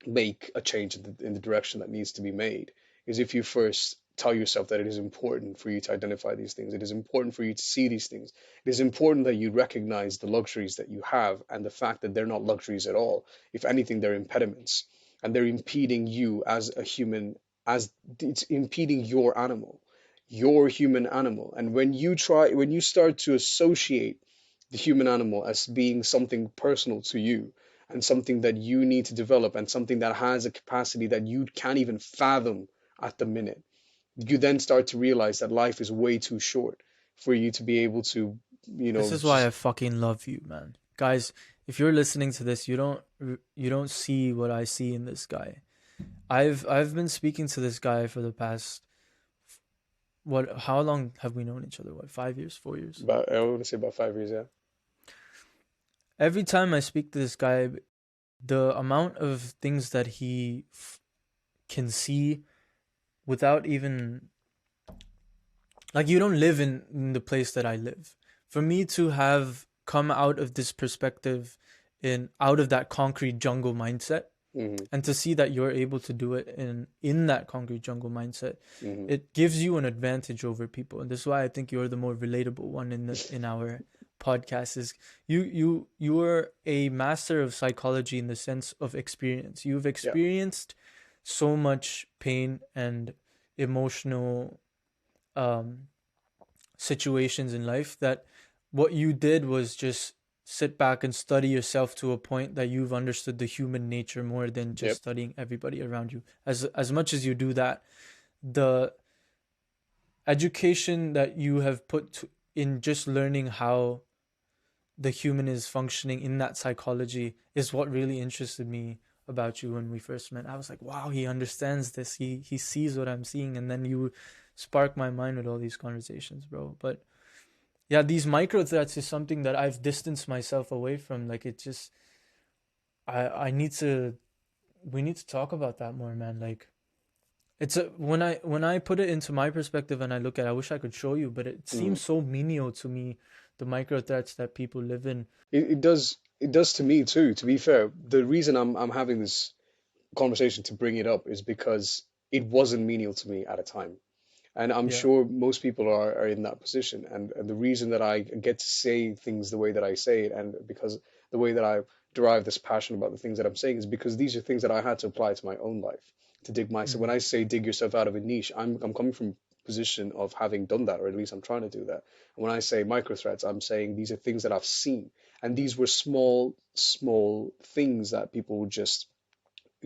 make a change in the direction that needs to be made is if you first tell yourself that it is important for you to identify these things. It is important for you to see these things. It is important that you recognize the luxuries that you have and the fact that they're not luxuries at all. If anything, they're impediments, and they're impeding you as a human, as it's impeding your human animal. And when you start to associate the human animal as being something personal to you and something that you need to develop and something that has a capacity that you can't even fathom at the minute, you then start to realize that life is way too short for you to be able to,
This is why I
just
fucking love you, man. Guys, if you're listening to this, you don't see what I see in this guy. I've been speaking to this guy for the past, what, how long have we known each other? What, 5 years, 4 years?
about, I want to say about 5 years, yeah.
Every time I speak to this guy, the amount of things that he can see without even, like, you don't live in the place that I live. For me to have come out of this perspective, in out of that concrete jungle mindset,
Hmm.
and to see that you're able to do it in that concrete jungle mindset,
Hmm.
it gives you an advantage over people. And this is why I think you're the more relatable one in our podcast. Is you are a master of psychology in the sense of experience. You've
Yeah.
experienced so much pain and emotional um situations in life, that what you did was just sit back and study yourself to a point that you've understood the human nature more than just
Yep.
studying everybody around you. As much as you do that, the education that you have in just learning how the human is functioning in that psychology is what really interested me about you when we first met. I was like, wow, he understands this. He sees what I'm seeing, and then you spark my mind with all these conversations, bro. But yeah, these micro threats is something that I've distanced myself away from. Like, it just, I need to, we need to talk about that more, man. Like, it's a when I put it into my perspective and I look at it, I wish I could show you, but it
Hmm.
seems so menial to me, the micro threats that people live in.
It does to me too, to be fair. The reason I'm having this conversation to bring it up is because it wasn't menial to me at a time. And I'm
Yeah.
sure most people are in that position. And the reason that I get to say things the way that I say it, and because the way that I derive this passion about the things that I'm saying, is because these are things that I had to apply to my own life to dig myself. When
Mm.
I say dig yourself out of a niche, I'm coming from a position of having done that, or at least I'm trying to do that. And when I say micro threats, I'm saying these are things that I've seen. And these were small things that people would just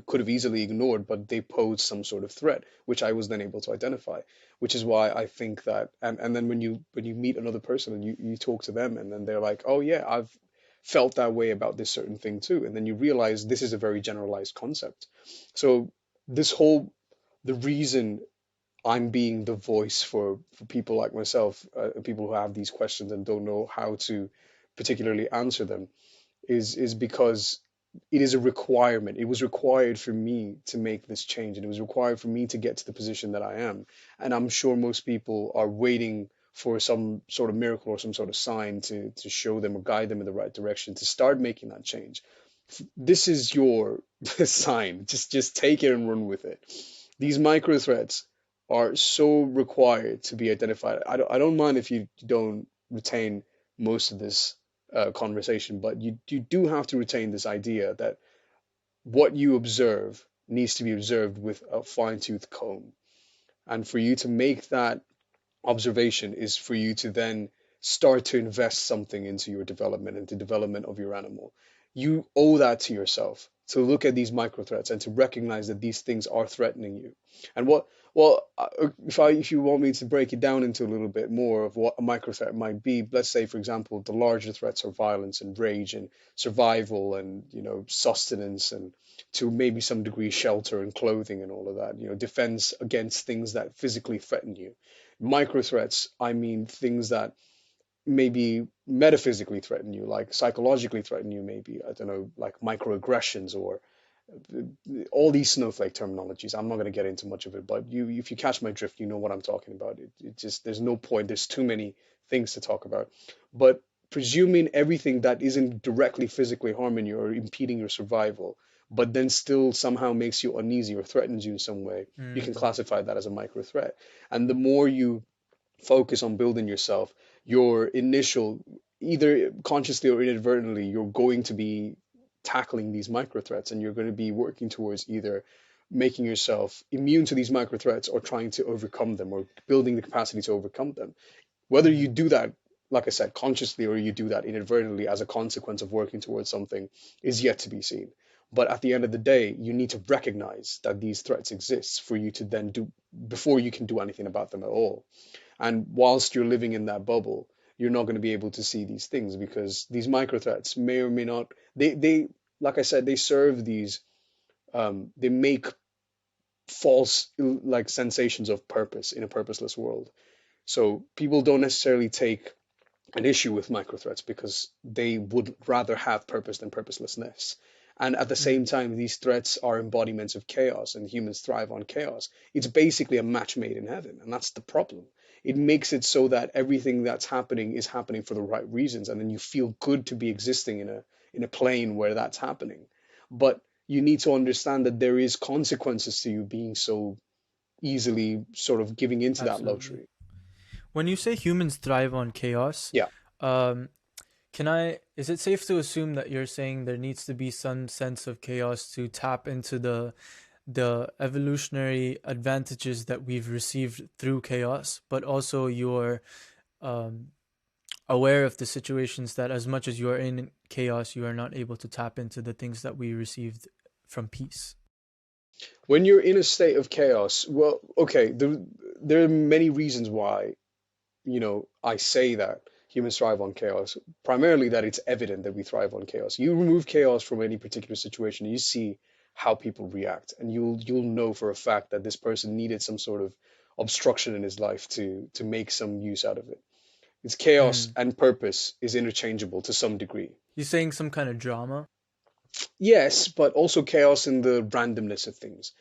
could have easily ignored, but they posed some sort of threat, which I was then able to identify. Which is why I think that, and then when you meet another person and you talk to them, and then they're like, oh yeah, I've felt that way about this certain thing too, and then you realize this is a very generalized concept. So this whole the reason I'm being the voice for people like myself, people who have these questions and don't know how to particularly answer them, is because it is a requirement. It was required for me to make this change, and it was required for me to get to the position that I am. And I'm sure most people are waiting for some sort of miracle or some sort of sign to show them or guide them in the right direction to start making that change. This is your sign. Just take it and run with it. These micro threats are so required to be identified. I don't mind if you don't retain most of this conversation, but you do have to retain this idea that what you observe needs to be observed with a fine-tooth comb. And for you to make that observation is for you to then start to invest something into your development and the development of your animal. You owe that to yourself to look at these micro threats and to recognize that these things are threatening you. And well, if you want me to break it down into a little bit more of what a micro threat might be, let's say, for example, the larger threats are violence and rage and survival and, sustenance, and to maybe some degree shelter and clothing and all of that, defense against things that physically threaten you. Micro threats, I mean things that maybe metaphysically threaten you, like psychologically threaten you, maybe, I don't know, like microaggressions or all these snowflake terminologies. I'm not going to get into much of it, but if you catch my drift, you know what I'm talking about. It just, there's no point. There's too many things to talk about. But presuming everything that isn't directly physically harming you or impeding your survival, but then still somehow makes you uneasy or threatens you in some way, you can
Mm.
classify that as a micro threat. And the more you focus on building yourself, your initial, either consciously or inadvertently, you're going to be tackling these micro threats, and you're going to be working towards either making yourself immune to these micro threats or trying to overcome them or building the capacity to overcome them. Whether you
Mm.
do that, like I said, consciously, or you do that inadvertently as a consequence of working towards something, is yet to be seen. But at the end of the day, you need to recognize that these threats exist for you to then do, before you can do anything about them at all. And whilst you're living in that bubble, you're not going to be able to see these things because these micro threats may or may not, they like I said, they serve these, they make false like sensations of purpose in a purposeless world. So people don't necessarily take an issue with micro threats because they would rather have purpose than purposelessness. And at the same
Mm.
time, these threats are embodiments of chaos, and humans thrive on chaos. It's basically a match made in heaven, and that's the problem. It makes it so that everything that's happening is happening for the right reasons, and then you feel good to be existing in a plane where that's happening. But you need to understand that there is consequences to you being so easily sort of giving into that
Absolutely.
luxury.
When you say humans thrive on chaos,
Yeah.
um, is it safe to assume that you're saying there needs to be some sense of chaos to tap into the evolutionary advantages that we've received through chaos, but also you're um, aware of the situations that as much as you are in chaos, you are not able to tap into the things that we received from peace?
When you're in a state of chaos, well, okay, there are many reasons why, I say that humans thrive on chaos. Primarily that it's evident that we thrive on chaos. You remove chaos from any particular situation, you see how people react, and you'll know for a fact that this person needed some sort of obstruction in his life to make some use out of it. It's chaos
Mm.
and purpose is interchangeable to some degree.
You're saying some kind of drama?
Yes, but also chaos in the randomness of things.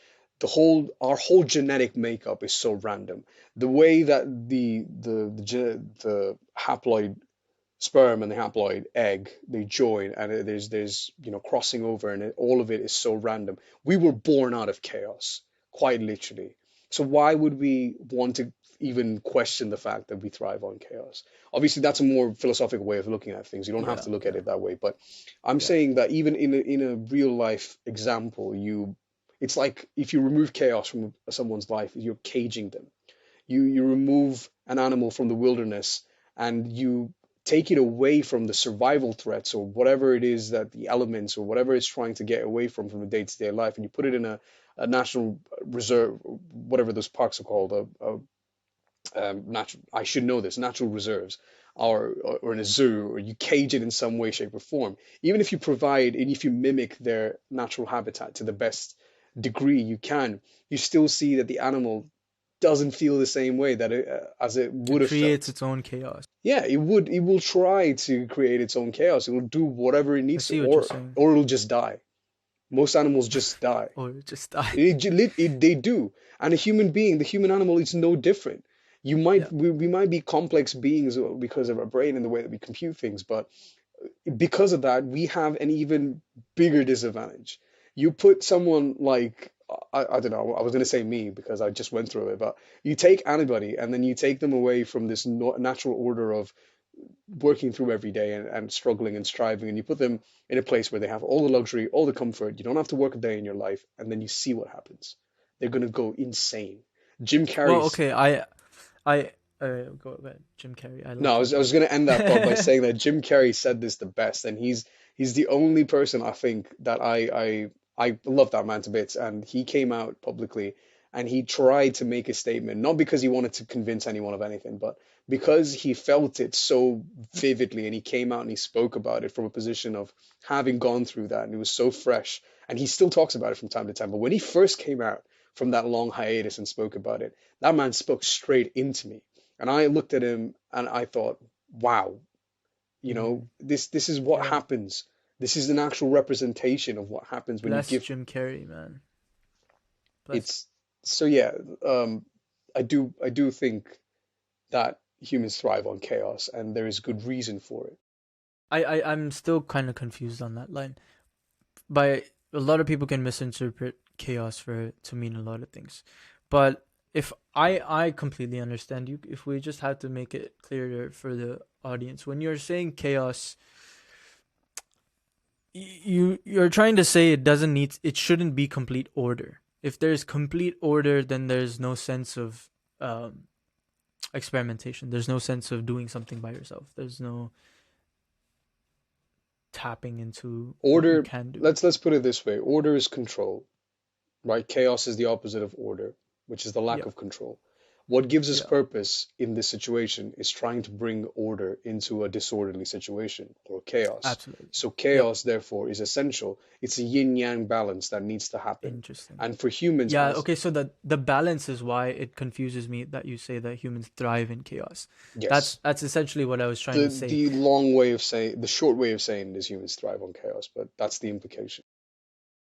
Our whole genetic makeup is so random. The way that the haploid sperm and the haploid egg, they join, and there's crossing over, and all of it is so random. We were born out of chaos, quite literally. So why would we want to even question the fact that we thrive on chaos? Obviously that's a more philosophical way of looking at things. You don't have
Yeah,
to look at
yeah,
it that way, but I'm
yeah.
saying that even in a real life example, it's like if you remove chaos from someone's life, you're caging them. You remove an animal from the wilderness, and you take it away from the survival threats or whatever it is that the elements or whatever it's trying to get away from the day-to-day life, and you put it in a national reserve, whatever those parks are called, natural, I should know this, natural reserves, or in a zoo, or you cage it in some way, shape, or form. Even if you provide and if you mimic their natural habitat to the best degree you can, you still see that the animal doesn't feel the same way that as it would
It
have
creates
felt.
its own chaos.
Yeah, it will try to create its own chaos. It will do whatever it
I
needs to,
see what you're saying.
or it'll just die. Most animals just die.
Or just die.
They do. And a human being, the human animal, is no different.
Yeah.
We might be complex beings because of our brain and the way that we compute things, but because of that, we have an even bigger disadvantage. You put someone like, I don't know, I was going to say me because I just went through it, but you take anybody and then you take them away from this natural order of working through every day and struggling and striving, and you put them in a place where they have all the luxury, all the comfort. You don't have to work a day in your life, and then you see what happens. They're going to go insane. Jim
Well,
Carrey's
okay. I go ahead. Jim Carrey. I
No,
love Jim
I was going to end that thought by
Carrey.
saying that Jim Carrey said this the best, and he's the only person I think that I love that man to bits, and he came out publicly and he tried to make a statement, not because he wanted to convince anyone of anything, but because he felt it so vividly, and he came out and he spoke about it from a position of having gone through that, and it was so fresh, and he still talks about it from time to time. But when he first came out from that long hiatus and spoke about it, that man spoke straight into me. And I looked at him and I thought, wow,
Mm,
this is what
yeah.
happens. This is an actual representation of what happens when you
Bless
give
Jim Carrey, man. Bless.
it's so yeah, I do think that humans thrive on chaos and there is good reason for it.
I'm still kind of confused on that line. By a lot of people can misinterpret chaos for to mean a lot of things, but if I completely understand you. If we just had to make it clearer for the audience, when you're saying chaos, you're trying to say it shouldn't be complete order. If there's complete order, then there's no sense of um, experimentation. There's no sense of doing something by yourself. There's no tapping into what you
Order,
can do.
let's put it this way. Order is control, right? Chaos is the opposite of order, which is the lack
Yeah,
of control. What gives us
yeah,
purpose in this situation is trying to bring order into a disorderly situation or chaos.
absolutely.
So
Yep.
chaos, therefore, is essential. It's a yin-yang balance that needs to happen.
Interesting.
And for humans,
Yeah,
as
okay, so the balance is why it confuses me that you say that humans thrive in chaos.
yes,
That's essentially what I was trying to say.
the short way of saying it is humans thrive on chaos, but that's the implication.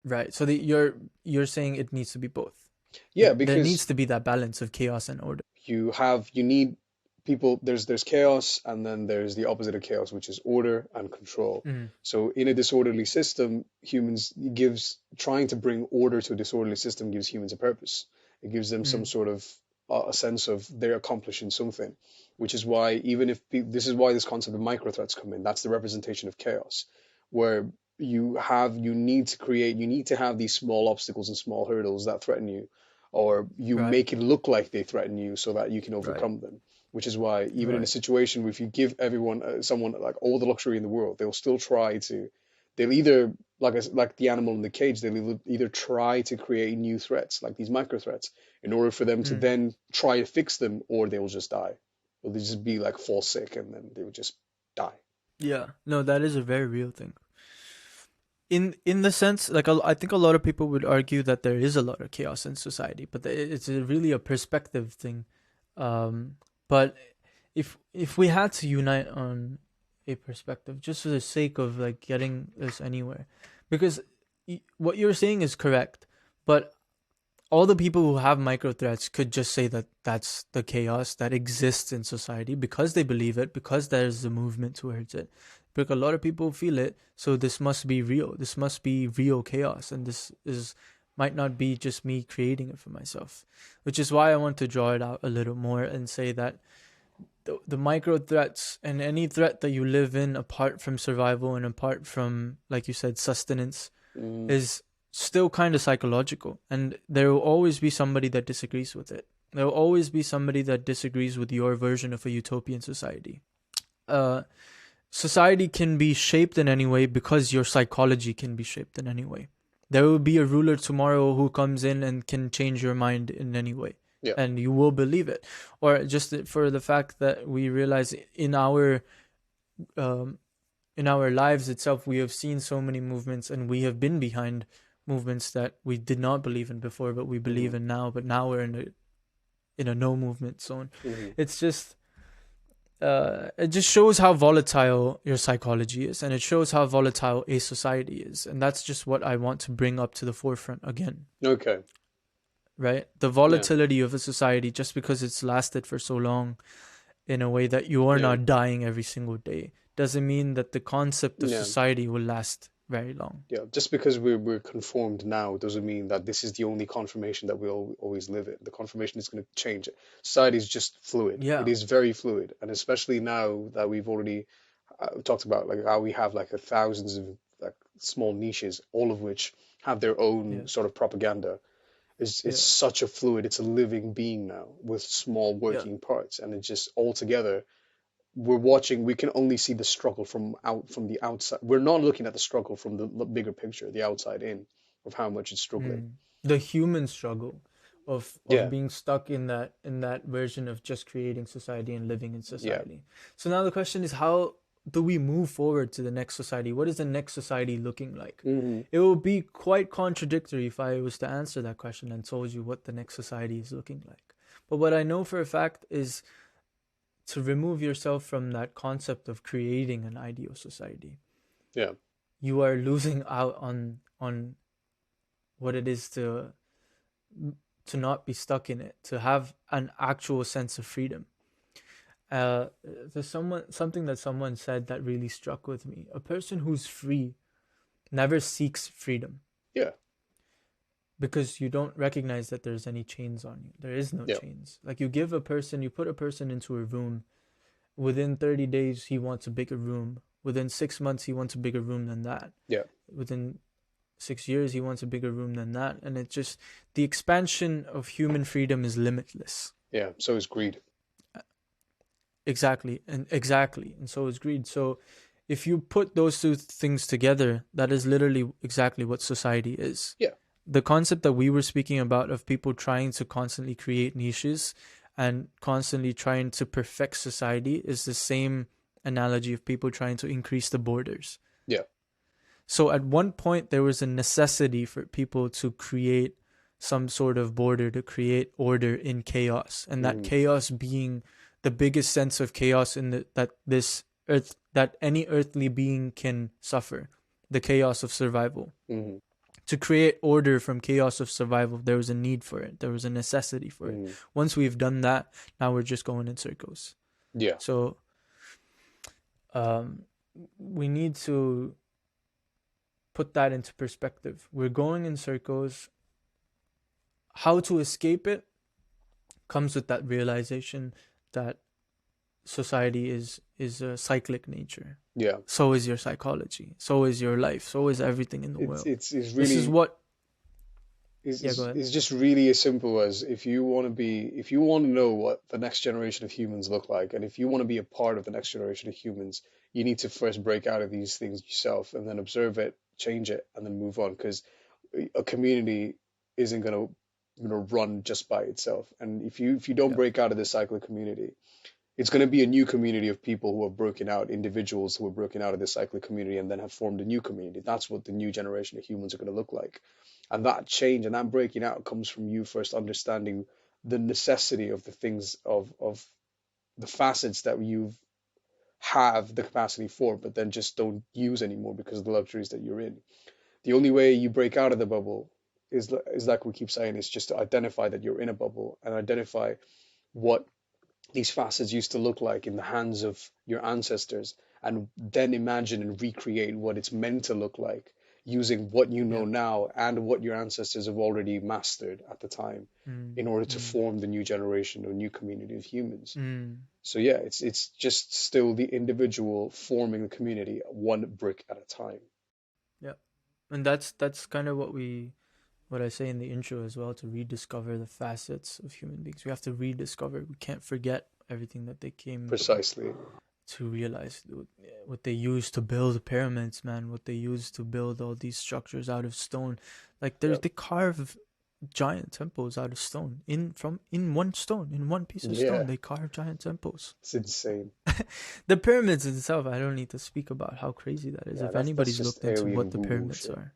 Right. So you're saying it needs to be both.
Yeah,
There needs
because
to be that balance of chaos and order.
you need people. There's chaos and then there's the opposite of chaos, which is order and control.
Mm,
So in a disorderly system, humans gives trying to bring order to a disorderly system gives humans a purpose. It gives them some
mm,
sort of a sense of they're accomplishing something, which is why even if this is why this concept of micro threats come in. That's the representation of chaos, where you need to have these small obstacles and small hurdles that threaten you, or you
right.
make it look like they threaten you so that you can
Right.
overcome them. Which is why even in a
Right.
situation where if you give everyone someone like all the luxury in the world, they'll still try to. They'll either like the animal in the cage, they'll either try to create new threats like these micro threats in order for them to
Mm,
then try to fix them, or they will just die. Or they just be like fall sick and then they will just die.
yeah. No, that is a very real thing. In the sense, like I think a lot of people would argue that there is a lot of chaos in society, but it's really a perspective thing. But if we had to unite on a perspective, just for the sake of like getting this anywhere, because what you're saying is correct, but all the people who have micro threats could just say that that's the chaos that exists in society because they believe it, because there's a movement towards it. Because a lot of people feel it, so this must be real. This must be real chaos, and this is might not be just me creating it for myself. Which is why I want to draw it out a little more and say that the micro threats and any threat that you live in apart from survival and apart from, like you said, sustenance
Mm,
is still kind of psychological, and there will always be somebody that disagrees with it. There will always be somebody that disagrees with your version of a utopian society. uh Society can be shaped in any way because your psychology can be shaped in any way. There will be a ruler tomorrow who comes in and can change your mind in any way,
yeah.
and you will believe it. Or just for the fact that we realize um, in our lives itself, we have seen so many movements, and we have been behind movements that we did not believe in before, but we
Hmm.
believe in now. But now we're in a no movement zone.
Hmm.
It's just it just shows how volatile your psychology is, and it shows how volatile a society is, and that's just what I want to bring up to the forefront again.
Okay.
Right, the
Yeah.
volatility of a society, just because it's lasted for so long in a way that you are
Yeah.
not dying every single day, doesn't mean that the concept of
Yeah.
society will last very long.
Yeah. Just because we're conformed now doesn't mean that this is the only confirmation that we'll always live in. The confirmation is going to change. Society is just fluid. It
Yeah,
is very fluid, and especially now that we've already talked about like how we have like thousands of like small niches, all of which have their own
yeah,
sort of propaganda. It's
yeah,
such a fluid. It's a living being now with small
yeah.
working parts, and it's just all together. We're watching. We can only see the struggle from the outside. We're not looking at the struggle from the bigger picture, the outside in, of how much it's struggling.
Mm. The human struggle of
Yeah,
being stuck in that version of just creating society and living in
yeah.
society. So now the question is, how do we move forward to the next society? What is the next society looking like?
Hmm.
It will be quite contradictory if I was to answer that question and told you what the next society is looking like. But what I know for a fact is to remove yourself from that concept of creating an ideal society.
Yeah,
You are losing out on what it is to not be stuck in it, to have an actual sense of freedom. There's something that someone said that really struck with me. A person who's free never seeks freedom,
yeah,
because you don't recognize that there's any chains on you. There is no
yeah,
chains. Like, you put a person into a room. Within 30 days, he wants a bigger room. Within 6 months, he wants a bigger room than that.
yeah,
Within 6 years, he wants a bigger room than that. And it just, the expansion of human freedom is limitless.
yeah. So is greed.
Exactly. And so is greed. So if you put those two things together, that is literally exactly what society is.
Yeah,
The concept that we were speaking about of people trying to constantly create niches and constantly trying to perfect society is the same analogy of people trying to increase the borders.
yeah.
So at one point, there was a necessity for people to create some sort of border, to create order in chaos, and that
Hmm.
chaos being the biggest sense of chaos that this earth, that any earthly being can suffer, the chaos of survival.
Hmm.
To create order from chaos of survival, there was a need for it. There was a necessity for it.
Hmm.
Once we've done that, now we're just going in circles.
Yeah,
So um, we need to put that into perspective. We're going in circles. How to escape it comes with that realization that society is a cyclic nature.
yeah.
So is your psychology. So is your life. So is everything in the
It's
world.
it's it's
This is
really
what.
is
Yeah, go
is
ahead.
is just really as simple as if you want to know what the next generation of humans look like, and if you want to be a part of the next generation of humans, you need to first break out of these things yourself and then observe it, change it, and then move on. Because a community isn't gonna run just by itself. And if you don't
Yeah.
break out of this cycle of community, it's going to be a new community of people who have broken out, individuals who have broken out of this cyclic community and then have formed a new community. That's what the new generation of humans are going to look like. And that change and that breaking out comes from you first understanding the necessity of the things of the facets that you have the capacity for, but then just don't use anymore because of the luxuries that you're in. The only way you break out of the bubble is like we keep saying, is just to identify that you're in a bubble and identify what these facets used to look like in the hands of your ancestors, and then imagine and recreate what it's meant to look like using what you know
Yeah.
now and what your ancestors have already mastered at the time
Mm,
in order to
mm,
form the new generation or new community of humans.
mm.
So yeah, it's just still the individual forming the community one brick at a time.
Yeah. And that's kind of what I say in the intro as well, to rediscover the facets of human beings. We have to rediscover. We can't forget everything that they came
Precisely.
to realize, what they used to build pyramids, man, what they used to build all these structures out of stone. Like,
Yeah.
they carve giant temples out of stone, in one stone, in one piece of stone.
Yeah.
They carve giant temples.
It's insane.
The pyramids itself, I don't need to speak about how crazy that is.
Yeah,
If
that's
anybody's
just
looked into
alien
what the
woo woo
pyramids
shit.
are,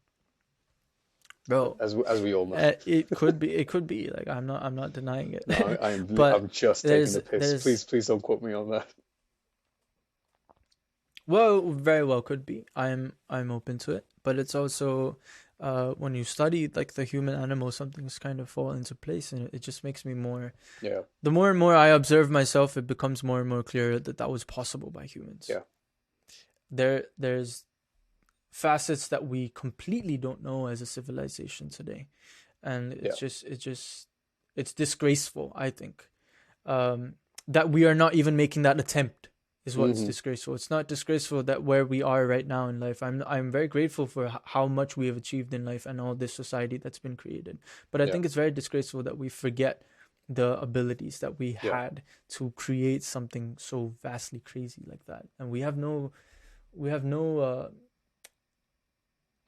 Bro.
as we all know.
It could be. It could be. Like I'm not denying
No,
it.
I'm
But
just taking
there's
the piss.
there's
Please don't quote me on that.
well, very well could be. I'm open to it, but it's also when you study like the human animal, something's kind of fall into place, and it just makes me more.
Yeah,
The more and more I observe myself, it becomes more and more clear that that was possible by humans.
yeah,
There's facets that we completely don't know as a civilization today, and
yeah.
it's disgraceful, I think, um, that we are not even making that attempt is what's
Hmm.
disgraceful. It's not disgraceful that where we are right now in life. I'm very grateful for how much we have achieved in life and all this society that's been created. But I
Yeah,
think it's very disgraceful that we forget the abilities that we
yeah,
had to create something so vastly crazy like that, and we have no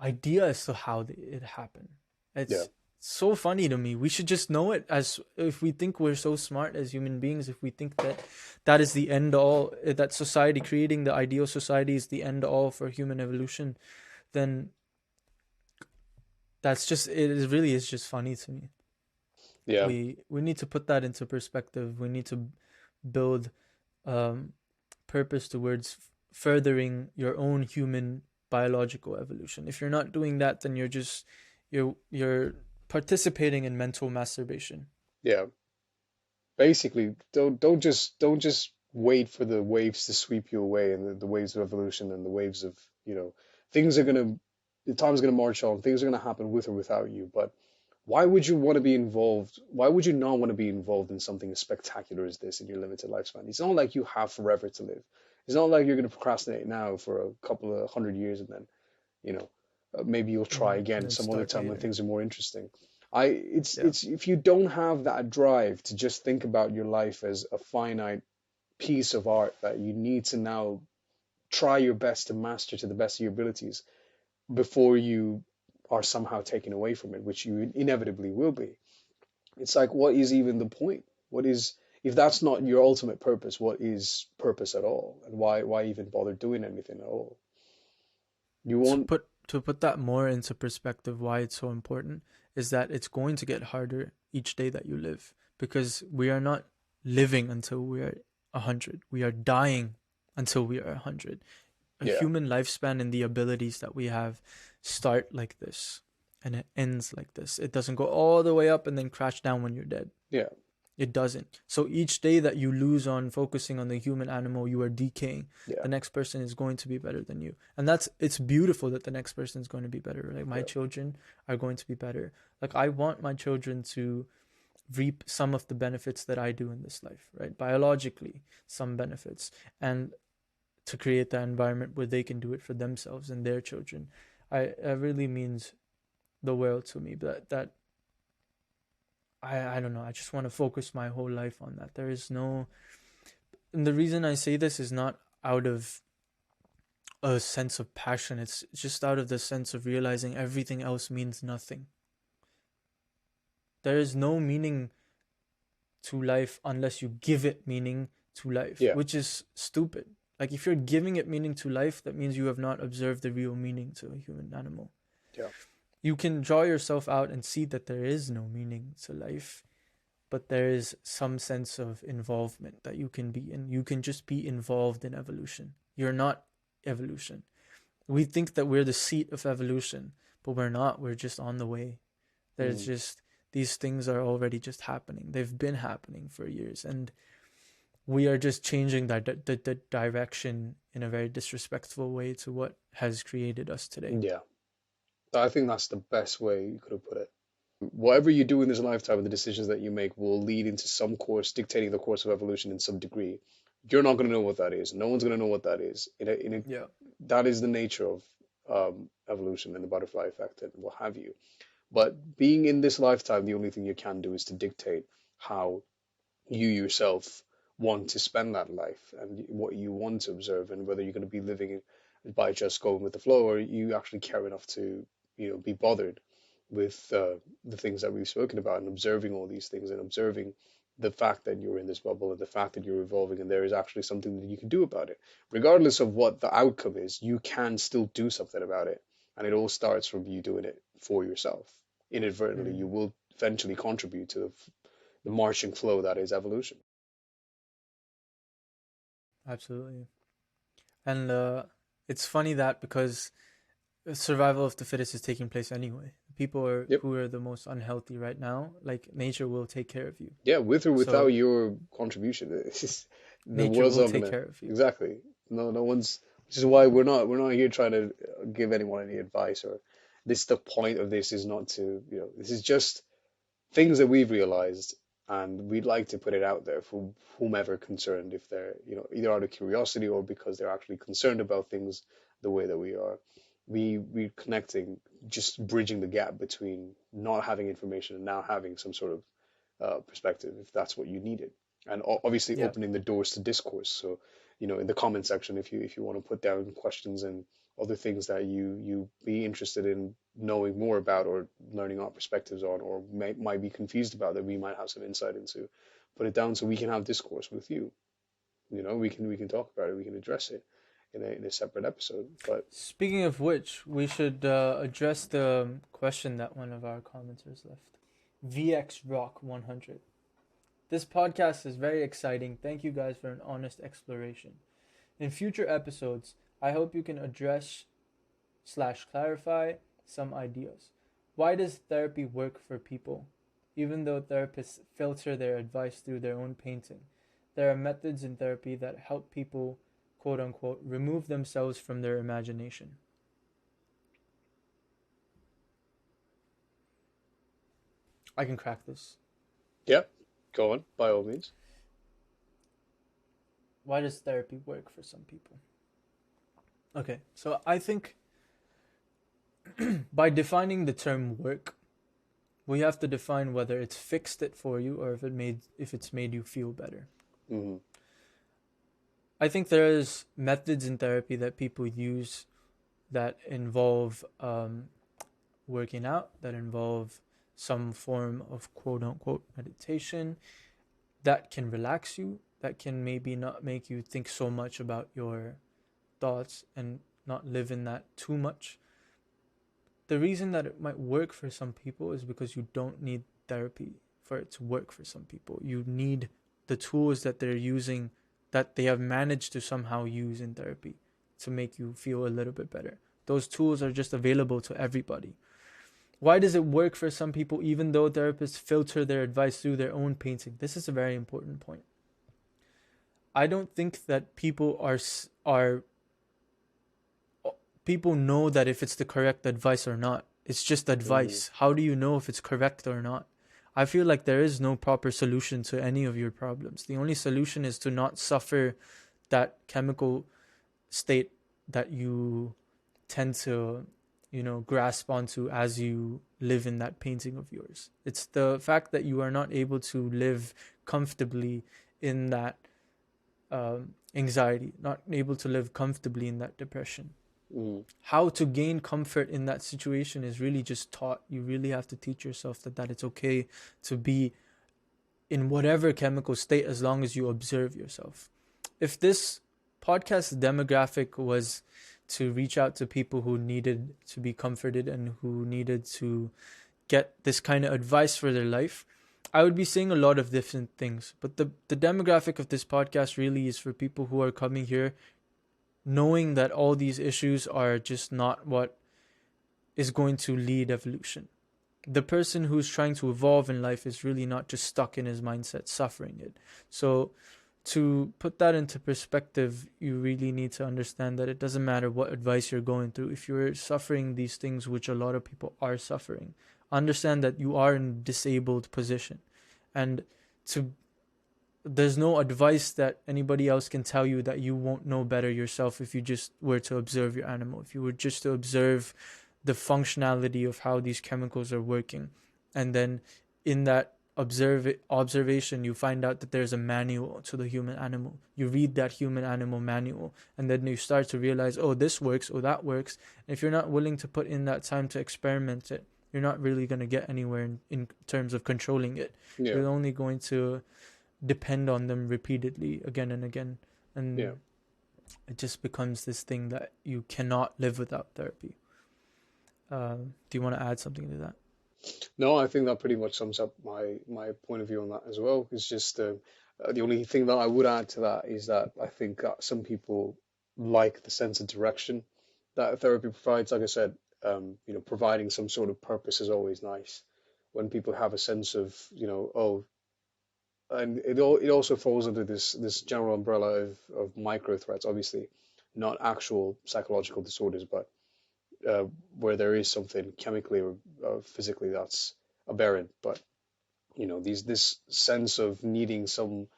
idea as to how it happened.
yeah,
It's so funny to me. We should just know it as if we think we're so smart as human beings, if we think that that is the end all, that society, creating the ideal society is the end all for human evolution, then that's just, it is really is just funny to me.
yeah,
We need to put that into perspective. We need to build um, purpose towards furthering your own human biological evolution. If you're not doing that, then you're participating in mental masturbation.
yeah. Basically, don't just wait for the waves to sweep you away and the waves of evolution and the waves of, you know, things are gonna, the time's gonna march on, things are gonna happen with or without you. But why would you want to be involved? Why would you not want to be involved in something as spectacular as this in your limited lifespan? It's not like you have forever to live. It's not like you're gonna procrastinate now for a couple of 100 years and then, you know, maybe you'll try
And
again
then
some other
start
time when
later.
things are more interesting. It's
Yeah.
it's if you don't have that drive to just think about your life as a finite piece of art that you need to now try your best to master to the best of your abilities before you are somehow taken away from it, which you inevitably will be. It's like, what is even the point? What is, if that's not your ultimate purpose, what is purpose at all? And why even bother doing anything at all? You
To
want,
put that more into perspective, why it's so important is that it's going to get harder each day that you live, because we are not living until we are 100. We are dying until we are 100. A
yeah,
human lifespan and the abilities that we have start like this and it ends like this. It doesn't go all the way up and then crash down when you're dead.
yeah,
It doesn't. So each day that you lose on focusing on the human animal, you are decaying.
yeah,
The next person is going to be better than you. And it's beautiful that the next person is going to be better. Like my
yeah,
children are going to be better. Like I want my children to reap some of the benefits that I do in this life, right? Biologically, some benefits. And to create that environment where they can do it for themselves and their children. It really means the world to me. That I don't know. I just want to focus my whole life on that. There is no, and the reason I say this is not out of a sense of passion. It's just out of the sense of realizing everything else means nothing. There is no meaning to life unless you give it meaning to life,
yeah,
which is stupid. Like if you're giving it meaning to life, that means you have not observed the real meaning to a human animal.
yeah,
You can draw yourself out and see that there is no meaning to life, but there is some sense of involvement that you can be in. You can just be involved in evolution. You're not evolution. We think that we're the seat of evolution, but we're not. We're just on the way. There's
mm,
just, these things are already just happening. They've been happening for years, and we are just changing the direction in a very disrespectful way to what has created us today.
yeah. I think that's the best way you could have put it. Whatever you do in this lifetime and the decisions that you make will lead into some course dictating the course of evolution in some degree. You're not going to know what that is. No one's going to know what that is.
Yeah.
That is the nature of evolution and the butterfly effect and what have you. But being in this lifetime, the only thing you can do is to dictate how you yourself want to spend that life and what you want to observe and whether you're going to be living by just going with the flow or you actually care enough to, be bothered with the things that we've spoken about and observing all these things and observing the fact that you're in this bubble and the fact that you're evolving and there is actually something that you can do about it. Regardless of what the outcome is, you can still do something about it. And it all starts from you doing it for yourself. inadvertently you
Mm,
will eventually contribute to the marching flow that is evolution.
absolutely. And it's funny that because survival of the fittest is taking place anyway. People are
Yep.
who are the most unhealthy right now, like nature will take care of you.
Yeah, with or without
So
your contribution, it's just, the
nature
world's
will
not
take
gonna,
care of you.
exactly. No one's. Which is why we're not here trying to give anyone any advice, or this. The point of this is not to, this is just things that we've realized, and we'd like to put it out there for whomever concerned, if they're, either out of curiosity or because they're actually concerned about things the way that we are. We connecting, just bridging the gap between not having information and now having some sort of perspective, if that's what you needed, and obviously
Yeah.
opening the doors to discourse. So, in the comment section, if you want to put down questions and other things that you be interested in knowing more about, or learning our perspectives on, or might be confused about, that we might have some insight into, put it down so we can have discourse with you. We can talk about it. We can address it in a separate episode. But
Speaking of which, we should address the question that one of our commenters left. VX Rock 100. This podcast is very exciting. Thank you guys for an honest exploration. In future episodes, I hope you can address slash clarify some ideas. Why does therapy work for people? Even though therapists filter their advice through their own painting, there are methods in therapy that help people, quote unquote, remove themselves from their imagination. I can crack this.
yeah, go on by all means.
Why does therapy work for some people? Okay, so I think by defining the term work, we have to define whether it's fixed it for you or if it's made you feel better.
Hmm.
I think there's methods in therapy that people use that involve working out, that involve some form of quote unquote meditation that can relax you, that can maybe not make you think so much about your thoughts and not live in that too much. The reason that it might work for some people is because you don't need therapy for it to work for some people. You need the tools that they're using, that they have managed to somehow use in therapy to make you feel a little bit better. Those tools are just available to everybody. Why does it work for some people even though therapists filter their advice through their own painting? This is a very important point. I don't think that are people know that if it's the correct advice or not. It's just
Hmm.
advice. How do you know if it's correct or not? I feel like there is no proper solution to any of your problems. The only solution is to not suffer that chemical state that you tend to, grasp onto as you live in that painting of yours. It's the fact that you are not able to live comfortably in that anxiety, not able to live comfortably in that depression.
Hmm.
How to gain comfort in that situation is really just taught. You really have to teach yourself that it's okay to be in whatever chemical state as long as you observe yourself. If this podcast demographic was to reach out to people who needed to be comforted and who needed to get this kind of advice for their life, I would be saying a lot of different things. But the demographic of this podcast really is for people who are coming here knowing that all these issues are just not what is going to lead evolution. The person who's trying to evolve in life is really not just stuck in his mindset suffering it. So to put that into perspective, you really need to understand that it doesn't matter what advice you're going through. If you're suffering these things, which a lot of people are suffering, understand that you are in a disabled position. And to there's no advice that anybody else can tell you that you won't know better yourself if you just were to observe your animal, if you were just to observe the functionality of how these chemicals are working. And then in that observation, you find out that there's a manual to the human animal. You read that human animal manual, and then you start to realize, oh, this works, oh, that works. And if you're not willing to put in that time to experiment it, you're not really going to get anywhere in terms of controlling it.
Yeah.
You're only going to depend on them repeatedly again and again,
Yeah.
and it just becomes this thing that you cannot live without therapy. Do you want to add something to that?
No, I think that pretty much sums up my point of view on that as well. It's just the only thing that I would add to that is that I think some people like the sense of direction that therapy provides. Like I said, providing some sort of purpose is always nice. When people have a sense of, oh, and it also falls under this general umbrella of micro threats, obviously, not actual psychological disorders, but uh, where there is something chemically or physically that's aberrant. But this sense of needing some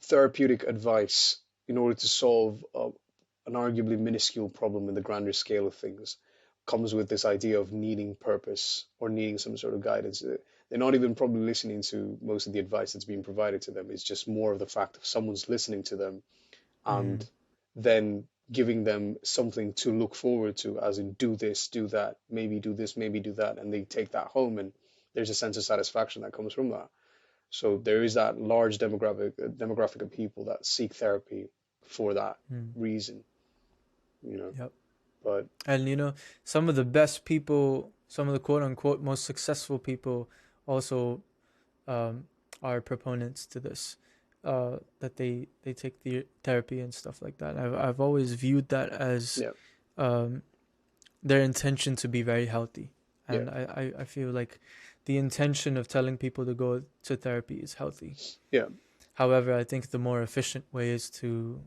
therapeutic advice in order to solve an arguably minuscule problem in the grander scale of things comes with this idea of needing purpose or needing some sort of guidance. They're not even probably listening to most of the advice that's being provided to them. It's just more of the fact of someone's listening to them and
Mm,
then giving them something to look forward to, as in do this, do that, maybe do this, maybe do that, and they take that home, and there's a sense of satisfaction that comes from that. So there is that large demographic of people that seek therapy for that
mm,
reason, you know.
yep.
But
And some of the best people, some of the quote unquote most successful people, also um, are proponents to this. That they take the therapy and stuff like that. I've always viewed that as
yeah,
um, their intention to be very healthy,
yeah,
and I feel like the intention of telling people to go to therapy is healthy.
yeah.
However, I think the more efficient way is to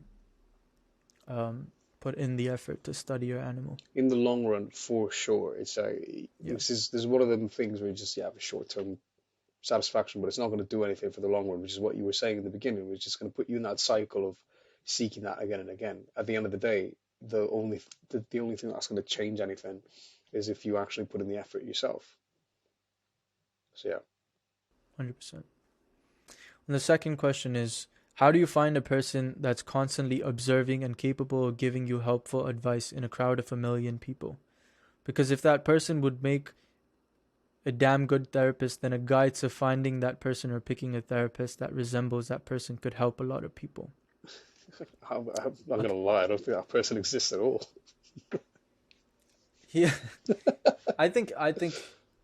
put in the effort to study your animal.
In the long run, for sure, it's
Yeah,
this is one of them things where you just have a short term satisfaction, but it's not going to do anything for the long run, which is what you were saying in the beginning, which is going to put you in that cycle of seeking that again and again. At the end of the day, the only thing that's going to change anything is if you actually put in the effort yourself. So yeah.
100%. And the second question is, how do you find a person that's constantly observing and capable of giving you helpful advice in a crowd of a million people? Because if that person would make a damn good therapist, then a guide to finding that person or picking a therapist that resembles that person could help a lot of people.
I'm not gonna lie, I don't think that person exists at all.
Yeah, I think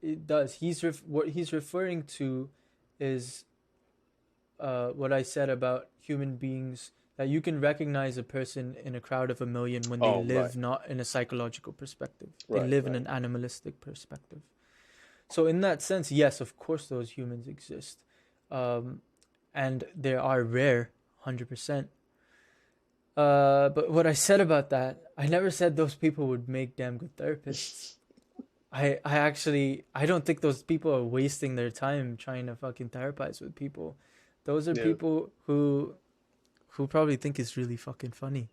it does. What he's referring to is what I said about human beings, that you can recognize a person in a crowd of a million when they
Oh, right,
live not in a psychological perspective. They
right,
live in
right.
an animalistic perspective. So in that sense, yes, of course those humans exist. Um, and they are rare, 100%. But what I said about that, I never said those people would make damn good therapists. I don't think those people are wasting their time trying to fucking therapize with people. Those are
Yeah,
people who probably think it's really fucking funny.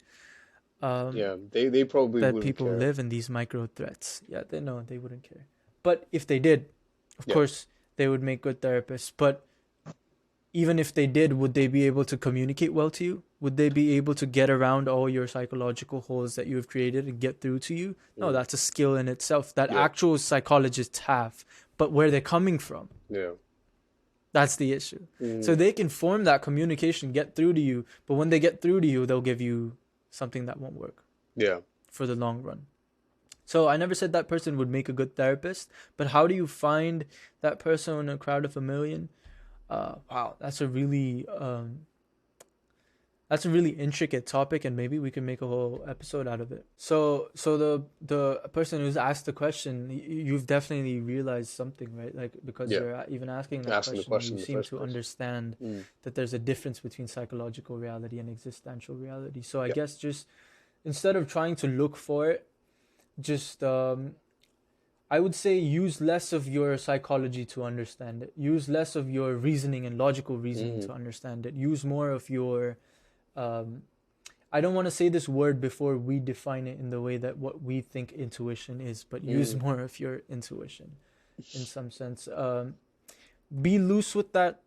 Um,
yeah. They probably
that
wouldn't
people
care.
live in these micro threats. Yeah, they know they wouldn't care. But if they did, of
Yeah.
course, they would make good therapists. But even if they did, would they be able to communicate well to you? Would they be able to get around all your psychological holes that you have created and get through to you? No,
Mm,
that's a skill in itself that
yeah,
actual psychologists have. But where they're coming from,
yeah.
that's the issue. So
Mm,
they can form that communication, get through to you, but when they get through to you, they'll give you something that won't work
yeah,
for the long run. So I never said that person would make a good therapist, but how do you find that person in a crowd of a million? Wow, that's a really intricate topic, and maybe we can make a whole episode out of it. So the person who's asked the question, you've definitely realized something, right? Like, because
yeah.
you're even asking that
Asking the
question,
question
you
in the
seem
first
to
place.
understand
Mm,
that there's a difference between psychological reality and existential reality. So I
yeah.
guess just instead of trying to look for it, just I would say use less of your psychology to understand it. Use less of your reasoning and logical reasoning
Mm,
to understand it. Use more of your um, I don't want to say this word before we define it in the way that what we think intuition is, but use
mm,
more of your intuition in some sense. Be loose with that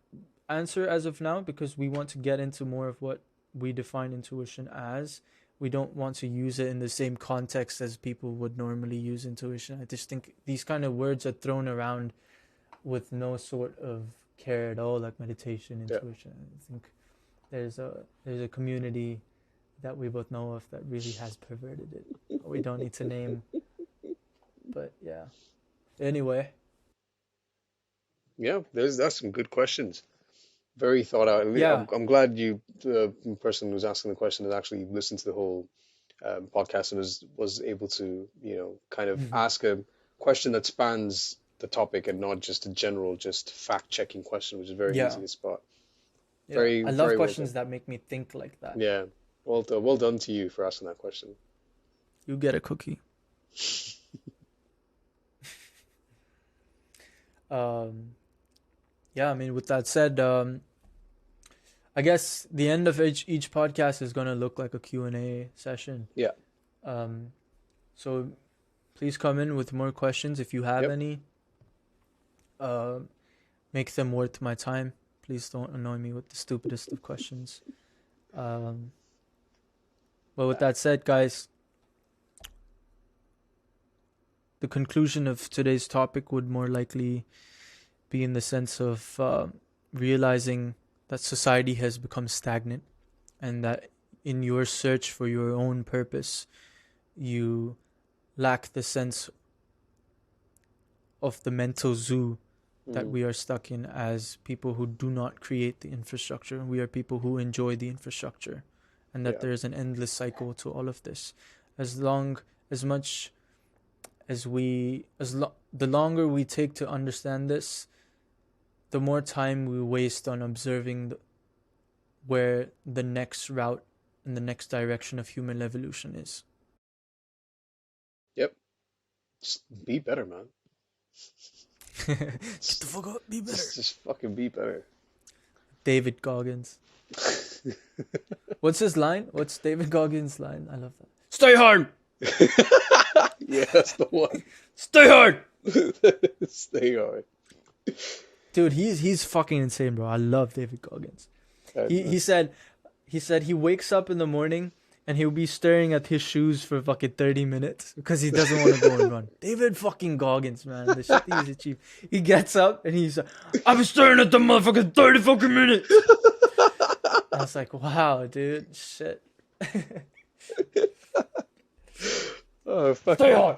answer as of now, because we want to get into more of what we define intuition as. We don't want to use it in the same context as people would normally use intuition. I just think these kind of words are thrown around with no sort of care at all, like meditation,
yeah.
intuition. I think there's a community that we both know of that really has perverted it. We don't need to name, but yeah. Anyway,
Yeah, that's some good questions. Very thought out.
Yeah.
I'm glad you, the person who's asking the question, has actually listened to the whole podcast and was able to, kind of
Mhm.
ask a question that spans the topic and not just a general, just fact-checking question, which is very easy
Yeah.
to spot.
Yeah.
Very,
I love
very well done.
questions that make me think like that.
Yeah, well done to you for asking that question.
You get a cookie. Um, yeah, I mean, with that said, I guess the end of each podcast is gonna look like a Q&A session.
Yeah.
Um, so please come in with more questions if you have
Yep.
any. Uh, make them worth my time. Please don't annoy me with the stupidest of questions. Um, but with that said, guys, the conclusion of today's topic would more likely be in the sense of realizing that society has become stagnant and that in your search for your own purpose, you lack the sense of the mental zoo that
Mm,
we are stuck in as people who do not create the infrastructure. We are people who enjoy the infrastructure, and that
yeah.
there is an endless cycle to all of this. As long as much as the longer we take to understand this, the more time we waste on observing where the next route and the next direction of human evolution is.
Yep. Just be better, man.
Get the
Just,
fuck up, be better.
just fucking be better.
David Goggins. What's his line? What's David Goggins' line? I love that. Stay hard!
Yeah, that's the one.
Stay hard!
Stay hard.
Dude, he's fucking insane, bro. I love David Goggins.
That,
He said he wakes up in the morning and he'll be staring at his shoes for fucking 30 minutes because he doesn't want to go and run. David fucking Goggins, man. The shit that he's achieved. He gets up and he's like, I've been staring at the motherfucking 30 fucking minutes. I was like, wow, dude. Shit.
oh, fuck.
Stay hard.